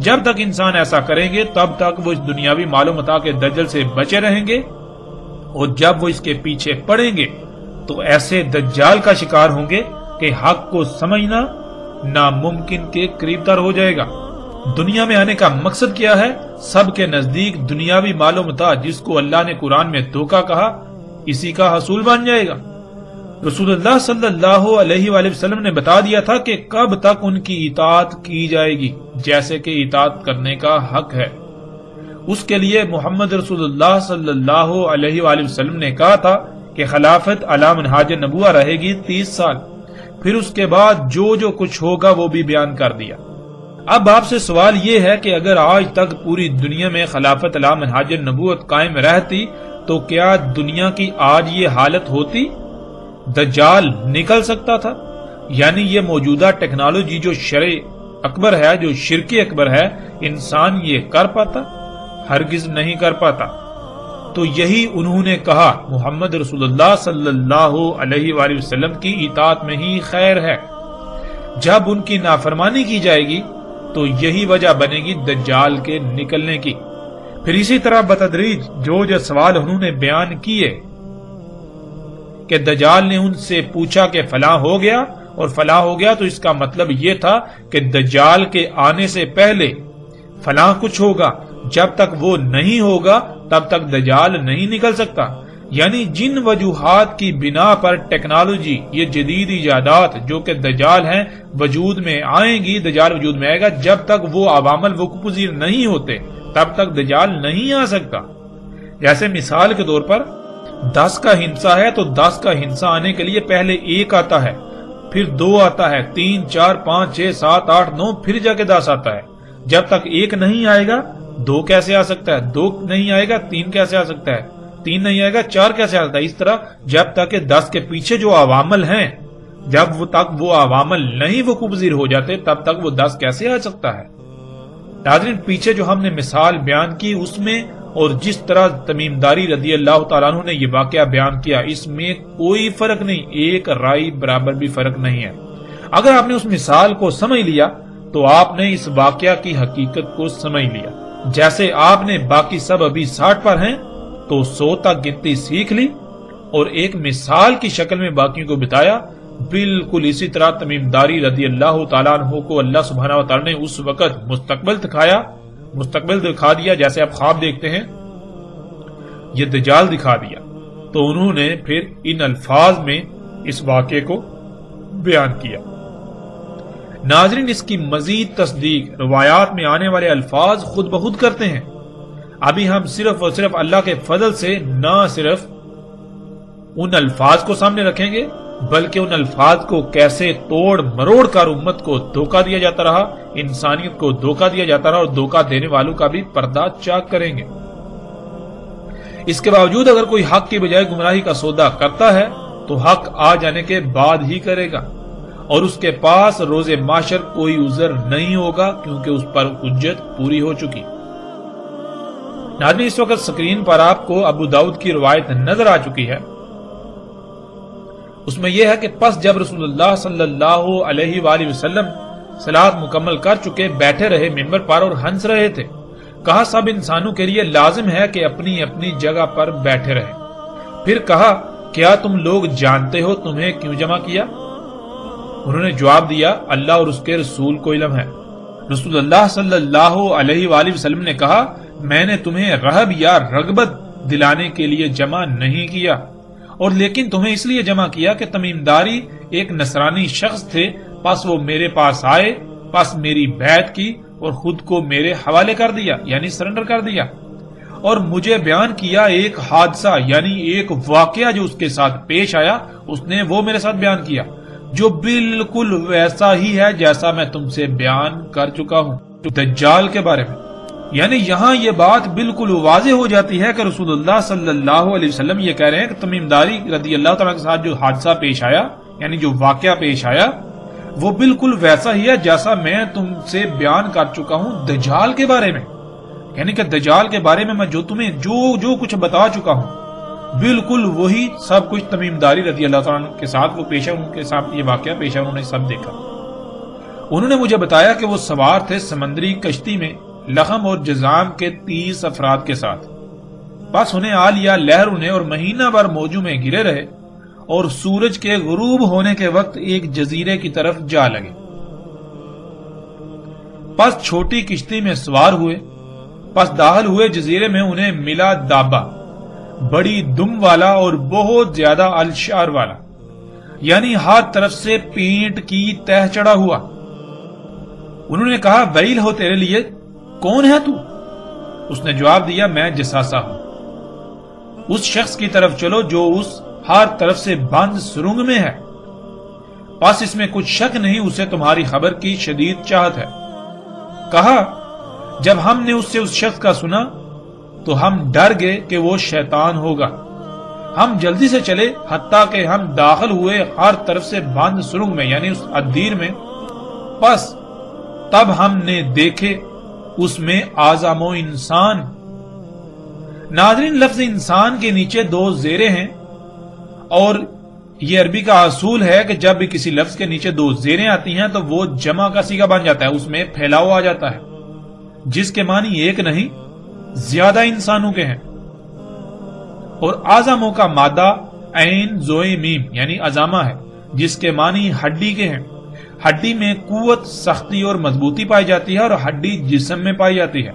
جب تک انسان ایسا کریں گے تب تک وہ اس دنیاوی مال و متاع کے دجل سے بچے رہیں گے، اور جب وہ اس کے پیچھے پڑیں گے تو ایسے دجال کا شکار ہوں گے کہ حق کو سمجھنا ناممکن کے قریب تر ہو جائے گا۔ دنیا میں آنے کا مقصد کیا ہے؟ سب کے نزدیک دنیاوی مال و متاع، جس کو اللہ نے قرآن میں دھوکہ کہا، اسی کا حصول بن جائے گا۔ رسول اللہ صلی اللہ علیہ وآلہ وسلم نے بتا دیا تھا کہ کب تک ان کی اطاعت کی جائے گی، جیسے کہ اطاعت کرنے کا حق ہے۔ اس کے لیے محمد رسول اللہ صلی اللہ علیہ وآلہ وسلم نے کہا تھا کہ خلافت علی منہاج نبوہ رہے گی 30 سال، پھر اس کے بعد جو کچھ ہوگا وہ بھی بیان کر دیا۔ اب آپ سے سوال یہ ہے کہ اگر آج تک پوری دنیا میں خلافت علی منہاج نبوت قائم رہتی تو کیا دنیا کی آج یہ حالت ہوتی؟ دجال نکل سکتا تھا؟ یعنی یہ موجودہ ٹیکنالوجی جو شرع اکبر ہے، جو شرک اکبر ہے، انسان یہ کر پاتا؟ ہرگز نہیں کر پاتا۔ تو یہی انہوں نے کہا محمد رسول اللہ صلی اللہ علیہ وآلہ وسلم کی اطاعت میں ہی خیر ہے۔ جب ان کی نافرمانی کی جائے گی تو یہی وجہ بنے گی دجال کے نکلنے کی۔ پھر اسی طرح بتدریج جو سوال انہوں نے بیان کیے کہ دجال نے ان سے پوچھا کہ فلاں ہو گیا اور فلاں ہو گیا، تو اس کا مطلب یہ تھا کہ دجال کے آنے سے پہلے فلاں کچھ ہوگا، جب تک وہ نہیں ہوگا تب تک دجال نہیں نکل سکتا۔ یعنی جن وجوہات کی بنا پر ٹیکنالوجی، یہ جدید ایجادات جو کہ دجال ہیں وجود میں آئیں گی، دجال وجود میں آئے گا، جب تک وہ عوامل وقوع پذیر نہیں ہوتے تب تک دجال نہیں آ سکتا۔ جیسے مثال کے طور پر 10 کا ہندسہ ہے تو 10 کا ہندسہ آنے کے لیے پہلے 1 آتا ہے، پھر 2 آتا ہے، 3 4 5 6 7 8 9 پھر جا کے 10 آتا ہے۔ جب تک 1 نہیں آئے گا 2 کیسے آ سکتا ہے، 2 نہیں آئے گا 3 کیسے آ سکتا ہے، 3 نہیں آئے گا 4 کیسے آ سکتا ہے۔ اس طرح جب تک کہ 10 کے پیچھے جو عوامل ہیں، جب تک وہ عوامل نہیں وقوع پذیر ہو جاتے تب تک وہ 10 کیسے آ سکتا ہے۔ ناظرین، پیچھے جو ہم نے مثال بیان کی اس میں اور جس طرح تمیم داری رضی اللہ تعالیٰ عنہ نے یہ واقعہ بیان کیا، اس میں کوئی فرق نہیں، ایک رائی برابر بھی فرق نہیں ہے۔ اگر آپ نے اس مثال کو سمجھ لیا تو آپ نے اس واقعہ کی حقیقت کو سمجھ لیا۔ جیسے آپ نے باقی سب ابھی 60 پر ہیں تو 100 تک گنتی سیکھ لی اور ایک مثال کی شکل میں باقیوں کو بتایا، بالکل اسی طرح تمیم داری رضی اللہ تعالیٰ عنہ کو اللہ سبحانہ و تعالیٰ نے اس وقت مستقبل دکھا دیا، جیسے آپ خواب دیکھتے ہیں، یہ دجال دکھا دیا، تو انہوں نے پھر ان الفاظ میں اس واقعے کو بیان کیا۔ ناظرین، اس کی مزید تصدیق روایات میں آنے والے الفاظ خود بخود کرتے ہیں۔ ابھی ہم صرف اور صرف اللہ کے فضل سے نہ صرف ان الفاظ کو سامنے رکھیں گے بلکہ ان الفاظ کو کیسے توڑ مروڑ کر امت کو دھوکہ دیا جاتا رہا، انسانیت کو دھوکہ دیا جاتا رہا، اور دھوکہ دینے والوں کا بھی پردہ چاک کریں گے۔ اس کے باوجود اگر کوئی حق کی بجائے گمراہی کا سودا کرتا ہے تو حق آ جانے کے بعد ہی کرے گا، اور اس کے پاس روز محشر کوئی عذر نہیں ہوگا کیونکہ اس پر حجت پوری ہو چکی۔ ناظرین، اس وقت سکرین پر آپ کو ابو داؤد کی روایت نظر آ چکی ہے۔ اس میں یہ ہے کہ پس جب رسول اللہ صلی اللہ علیہ وآلہ وسلم صلاۃ مکمل کر چکے بیٹھے رہے ممبر پر اور ہنس رہے تھے، کہا سب انسانوں کے لیے لازم ہے کہ اپنی اپنی جگہ پر بیٹھے رہیں۔ پھر کہا کیا تم لوگ جانتے ہو تمہیں کیوں جمع کیا؟ انہوں نے جواب دیا اللہ اور اس کے رسول کو علم ہے۔ رسول اللہ صلی اللہ علیہ وآلہ وسلم نے کہا میں نے تمہیں رہب یا رغبت دلانے کے لیے جمع نہیں کیا، اور لیکن تمہیں اس لیے جمع کیا کہ تمیم داری ایک نصرانی شخص تھے، پس وہ میرے پاس آئے، پس میری بیعت کی اور خود کو میرے حوالے کر دیا، یعنی سرنڈر کر دیا، اور مجھے بیان کیا ایک حادثہ، یعنی ایک واقعہ جو اس کے ساتھ پیش آیا، اس نے وہ میرے ساتھ بیان کیا جو بالکل ویسا ہی ہے جیسا میں تم سے بیان کر چکا ہوں دجال کے بارے میں۔ یعنی یہاں یہ بات بالکل واضح ہو جاتی ہے کہ رسول اللہ صلی اللہ علیہ وسلم یہ کہہ رہے ہیں کہ تمیم داری رضی اللہ تعالیٰ کے ساتھ جو حادثہ پیش آیا، یعنی جو واقعہ پیش آیا، وہ بالکل ویسا ہی ہے جیسا میں تم سے بیان کر چکا ہوں دجال کے بارے میں۔ یعنی کہ دجال کے بارے میں جو تمہیں جو کچھ بتا چکا ہوں، بالکل وہی سب کچھ تمیم داری رضی اللہ تعالیٰ کے ساتھ وہ پیش ہے، ان کے ساتھ یہ واقعہ پیش ہے، انہوں نے سب دیکھا۔ انہوں نے مجھے بتایا کہ وہ سوار تھے سمندری کشتی میں لخم اور جزام کے 30 افراد کے ساتھ، بس انہیں آ لیا لہر انہیں، اور مہینہ بھر موجوں میں گرے رہے، اور سورج کے غروب ہونے کے وقت ایک جزیرے کی طرف جا لگے۔ پس چھوٹی کشتی میں سوار ہوئے، پس داخل ہوئے جزیرے میں، انہیں ملا دابا، بڑی دم والا اور بہت زیادہ الشعر والا، یعنی ہر طرف سے پینٹ کی تہ چڑھا ہوا۔ انہوں نے کہا ویل ہو تیرے لیے، کون ہے تو؟ اس نے جواب دیا میں جساسا ہوں، اس شخص کی طرف چلو جو اس ہر طرف سے بند سرنگ میں ہے، پس اس میں کچھ شک نہیں اسے تمہاری خبر کی شدید چاہت ہے۔ کہا جب ہم نے اس سے اس شخص کا سنا تو ہم ڈر گئے کہ وہ شیطان ہوگا، ہم جلدی سے چلے حتیٰ کہ ہم داخل ہوئے ہر طرف سے بند سرنگ میں، یعنی اس ادیر میں، پس تب ہم نے دیکھے اس میں اعظم و انسان۔ ناظرین، لفظ انسان کے نیچے 2 زیریں ہیں، اور یہ عربی کا اصول ہے کہ جب بھی کسی لفظ کے نیچے 2 زیریں آتی ہیں تو وہ جمع کا صیغہ بن جاتا ہے، اس میں پھیلاؤ آ جاتا ہے، جس کے معنی ایک نہیں زیادہ انسانوں کے ہیں۔ اور اعظموں کا مادہ عین زوئے میم یعنی عظامہ ہے، جس کے معنی ہڈی کے ہیں۔ ہڈی میں قوت، سختی اور مضبوطی پائی جاتی ہے، اور ہڈی جسم میں پائی جاتی ہے۔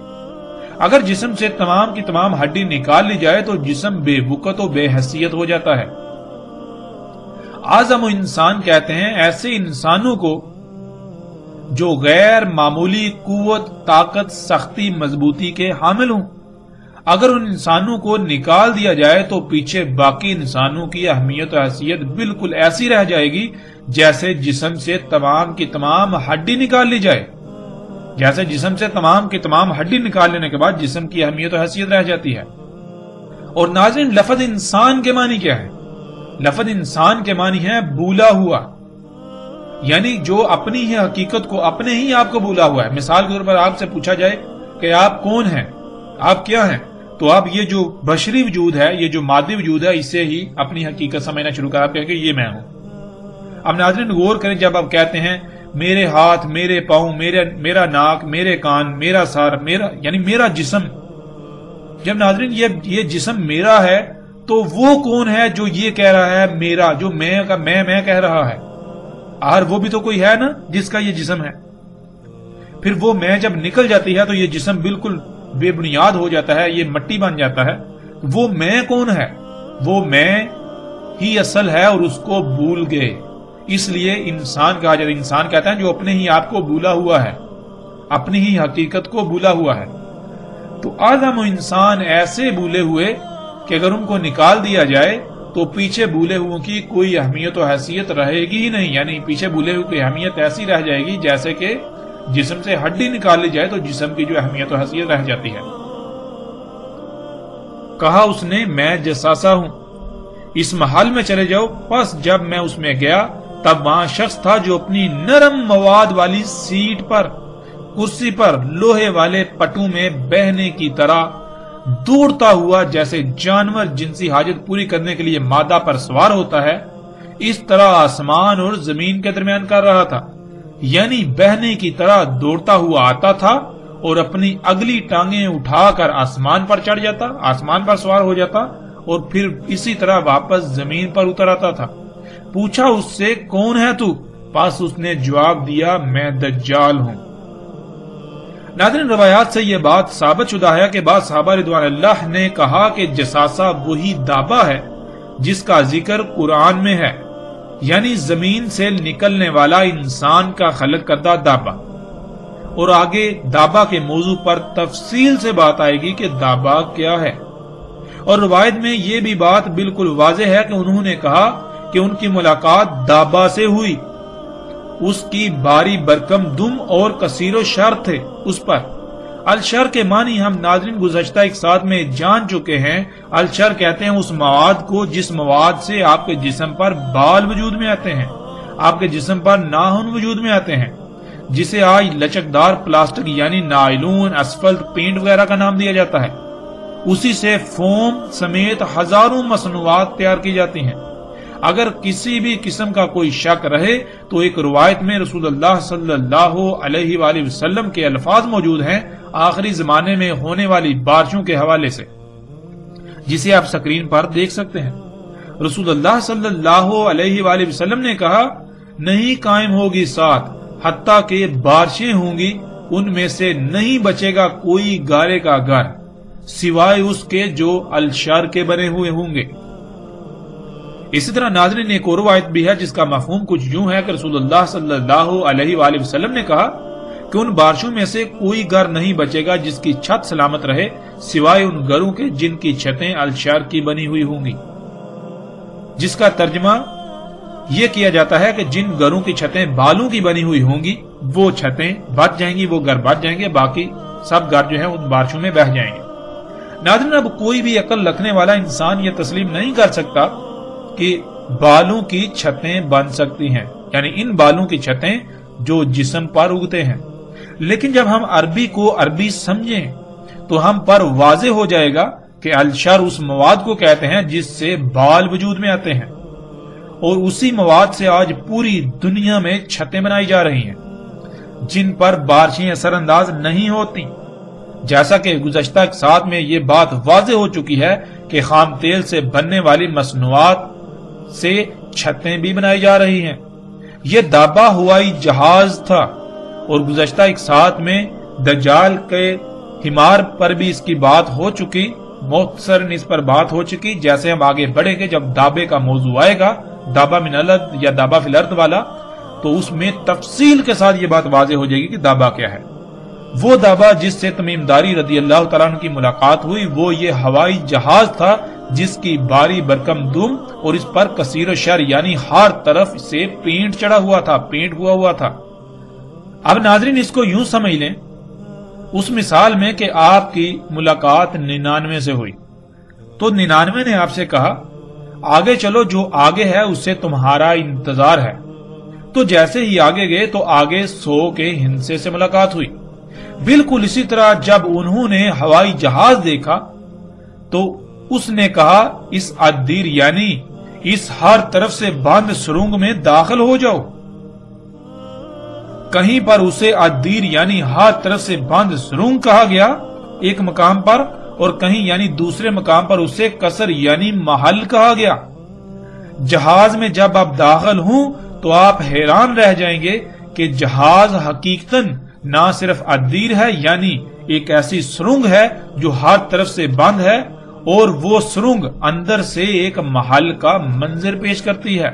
اگر جسم سے تمام کی تمام ہڈی نکال لی جائے تو جسم بے وقت و بے حیثیت ہو جاتا ہے۔ اعظم انسان کہتے ہیں ایسے انسانوں کو جو غیر معمولی قوت، طاقت، سختی، مضبوطی کے حامل ہوں۔ اگر ان انسانوں کو نکال دیا جائے تو پیچھے باقی انسانوں کی اہمیت و حیثیت بالکل ایسی رہ جائے گی جیسے جسم سے تمام کی تمام ہڈی نکال لی جائے، جیسے جسم سے تمام کی تمام ہڈی نکال لینے کے بعد جسم کی اہمیت و حیثیت رہ جاتی ہے۔ اور ناظرین، لفظ انسان کے معنی کیا ہے؟ لفظ انسان کے معنی ہے بھولا ہوا، یعنی جو اپنی ہی حقیقت کو، اپنے ہی آپ کو بھولا ہوا ہے۔ مثال کے طور پر آپ سے پوچھا جائے کہ آپ کون ہیں، آپ کیا ہیں، تو آپ یہ جو بشری وجود ہے، یہ جو مادی وجود ہے، اسے ہی اپنی حقیقت سمجھنا شروع کرا، آپ کہیں کہ یہ میں ہوں۔ اب ناظرین غور کریں، جب آپ کہتے ہیں میرے ہاتھ، میرے پاؤں، میرا ناک، میرے کان، میرا سر، یعنی میرا جسم، جب ناظرین یہ جسم میرا ہے تو وہ کون ہے جو یہ کہہ رہا ہے میرا، جو میں کہہ رہا ہے؟ آخر وہ بھی تو کوئی ہے نا جس کا یہ جسم ہے۔ پھر وہ میں جب نکل جاتی ہے تو یہ جسم بالکل بے بنیاد ہو جاتا ہے، یہ مٹی بن جاتا ہے۔ وہ میں کون ہے؟ وہ میں ہی اصل ہے اور اس کو بھول گئے، اس لیے انسان کہا جاتا ہے۔ انسان کہتا ہے جو اپنے ہی آپ کو بھولا ہوا ہے، اپنی ہی حقیقت کو بھولا ہوا ہے۔ تو آدم و انسان ایسے بھولے ہوئے کہ اگر ان کو نکال دیا جائے تو پیچھے بھولے ہوئے کی کوئی اہمیت و حیثیت رہے گی ہی نہیں، یعنی پیچھے بھولے ہوئے کی اہمیت ایسی رہ جائے گی جیسے کہ جسم سے ہڈی نکال لی جائے تو جسم کی جو اہمیت و حیثیت رہ جاتی ہے۔ کہا اس نے میں جساسا ہوں، اس محل میں چلے جاؤ۔ پس جب میں اس میں گیا تب وہاں شخص تھا جو اپنی نرم مواد والی سیٹ پر، کرسی پر لوہے والے پٹوں میں بہنے کی طرح دوڑتا ہوا، جیسے جانور جنسی حاجت پوری کرنے کے لیے مادہ پر سوار ہوتا ہے، اس طرح آسمان اور زمین کے درمیان کر رہا تھا۔ یعنی بہنے کی طرح دوڑتا ہوا آتا تھا اور اپنی اگلی ٹانگیں اٹھا کر آسمان پر چڑھ جاتا، آسمان پر سوار ہو جاتا اور پھر اسی طرح واپس زمین پر اتر آتا تھا۔ پوچھا اس سے کون ہے تو؟ پس اس نے جواب دیا میں دجال ہوں۔ ناظرین، روایات سے یہ بات ثابت شدہ ہے کہ بعض صحابہ رضوان اللہ نے کہا کہ جساسہ وہی دابہ ہے جس کا ذکر قرآن میں ہے، یعنی زمین سے نکلنے والا انسان کا خلق کردہ دابہ۔ اور آگے دابہ کے موضوع پر تفصیل سے بات آئے گی کہ دابہ کیا ہے۔ اور روایت میں یہ بھی بات بالکل واضح ہے کہ انہوں نے کہا کہ ان کی ملاقات دابہ سے ہوئی، اس کی باری برکم دم اور کثیر و شر تھے اس پر۔ الشر کے معنی ہم ناظرین گزشتہ ایک ساتھ میں جان چکے ہیں۔ الشر کہتے ہیں اس مواد کو جس مواد سے آپ کے جسم پر بال وجود میں آتے ہیں، آپ کے جسم پر ناخن وجود میں آتے ہیں، جسے آج لچکدار پلاسٹک یعنی نائلون، اسفلٹ، پینٹ وغیرہ کا نام دیا جاتا ہے۔ اسی سے فوم سمیت ہزاروں مصنوعات تیار کی جاتی ہیں۔ اگر کسی بھی قسم کا کوئی شک رہے تو ایک روایت میں رسول اللہ صلی اللہ علیہ وآلہ وسلم کے الفاظ موجود ہیں آخری زمانے میں ہونے والی بارشوں کے حوالے سے، جسے آپ سکرین پر دیکھ سکتے ہیں۔ رسول اللہ صلی اللہ علیہ وآلہ وسلم نے کہا نہیں قائم ہوگی ساتھ حتیٰ کہ بارشیں ہوں گی، ان میں سے نہیں بچے گا کوئی گارے کا گھر سوائے اس کے جو الشر کے بنے ہوئے ہوں گے۔ اسی طرح ناظرین ایک اور روایت بھی ہے جس کا مفہوم کچھ یوں ہے کہ رسول اللہ صلی اللہ علیہ وآلہ وسلم نے کہا کہ ان بارشوں میں سے کوئی گھر نہیں بچے گا جس کی چھت سلامت رہے سوائے ان گھروں کے جن کی چھتیں الشر کی بنی ہوئی ہوں گی، جس کا ترجمہ یہ کیا جاتا ہے کہ جن گھروں کی چھتیں بالوں کی بنی ہوئی ہوں گی وہ چھتیں بچ جائیں گی، وہ گھر بچ جائیں گے، باقی سب گھر جو ہیں ان بارشوں میں بہ جائیں گے۔ ناظرین، اب کوئی بھی عقل رکھنے والا انسان یہ تسلیم نہیں کر سکتا کہ بالوں کی چھتیں بن سکتی ہیں، یعنی ان بالوں کی چھتیں جو جسم پر اگتے ہیں۔ لیکن جب ہم عربی کو عربی سمجھیں تو ہم پر واضح ہو جائے گا کہ الشر اس مواد کو کہتے ہیں جس سے بال وجود میں آتے ہیں، اور اسی مواد سے آج پوری دنیا میں چھتیں بنائی جا رہی ہیں جن پر بارشیں اثر انداز نہیں ہوتی۔ جیسا کہ گزشتہ ساتھ میں یہ بات واضح ہو چکی ہے کہ خام تیل سے بننے والی مصنوعات سے چھتیں بھی بنائی جا رہی ہیں۔ یہ دابہ ہوائی جہاز تھا، اور گزشتہ ایک ساتھ میں دجال کے حمار پر بھی اس کی بات ہو چکی، مختصراً اس پر بات ہو چکی۔ جیسے ہم آگے بڑھیں گے، جب دابے کا موضوع آئے گا، دابا من الارض یا دابا فی الارض والا، تو اس میں تفصیل کے ساتھ یہ بات واضح ہو جائے گی کہ دابا کیا ہے۔ وہ دابا جس سے تمیم داری رضی اللہ تعالیٰ عنہ کی ملاقات ہوئی، وہ یہ ہوائی جہاز تھا جس کی باری برکم دم اور اس پر کثیر و شر یعنی ہر طرف سے پینٹ چڑھا ہوا تھا، پینٹ ہوا تھا۔ اب ناظرین اس کو یوں سمجھ لیں، اس مثال میں کہ آپ کی ملاقات 99 سے ہوئی، تو 99 نے آپ سے کہا آگے چلو، جو آگے ہے اس سے تمہارا انتظار ہے۔ تو جیسے ہی آگے گئے تو آگے 100 کے ہندسے سے ملاقات ہوئی۔ بالکل اسی طرح جب انہوں نے ہوائی جہاز دیکھا تو اس نے کہا اس عدیر یعنی اس ہر طرف سے بند سرنگ میں داخل ہو جاؤ۔ کہیں پر اسے عدیر یعنی ہر طرف سے بند سرنگ کہا گیا ایک مقام پر، اور کہیں یعنی دوسرے مقام پر اسے قصر یعنی محل کہا گیا۔ جہاز میں جب آپ داخل ہوں تو آپ حیران رہ جائیں گے کہ جہاز حقیقتاً نہ صرف عدیر ہے یعنی ایک ایسی سرنگ ہے جو ہر طرف سے بند ہے، اور وہ سرنگ اندر سے ایک محل کا منظر پیش کرتی ہے،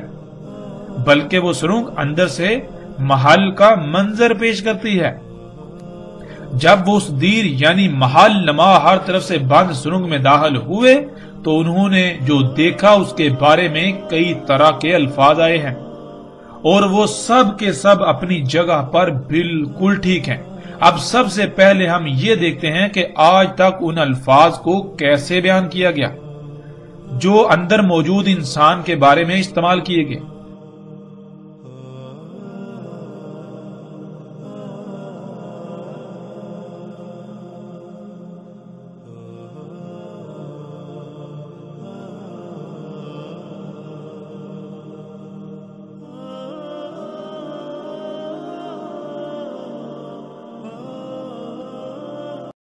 بلکہ وہ سرنگ اندر سے محل کا منظر پیش کرتی ہے۔ جب وہ اس دیر یعنی محل نما ہر طرف سے بند سرنگ میں داخل ہوئے تو انہوں نے جو دیکھا اس کے بارے میں کئی طرح کے الفاظ آئے ہیں، اور وہ سب کے سب اپنی جگہ پر بالکل ٹھیک ہیں۔ اب سب سے پہلے ہم یہ دیکھتے ہیں کہ آج تک ان الفاظ کو کیسے بیان کیا گیا جو اندر موجود انسان کے بارے میں استعمال کیے گئے۔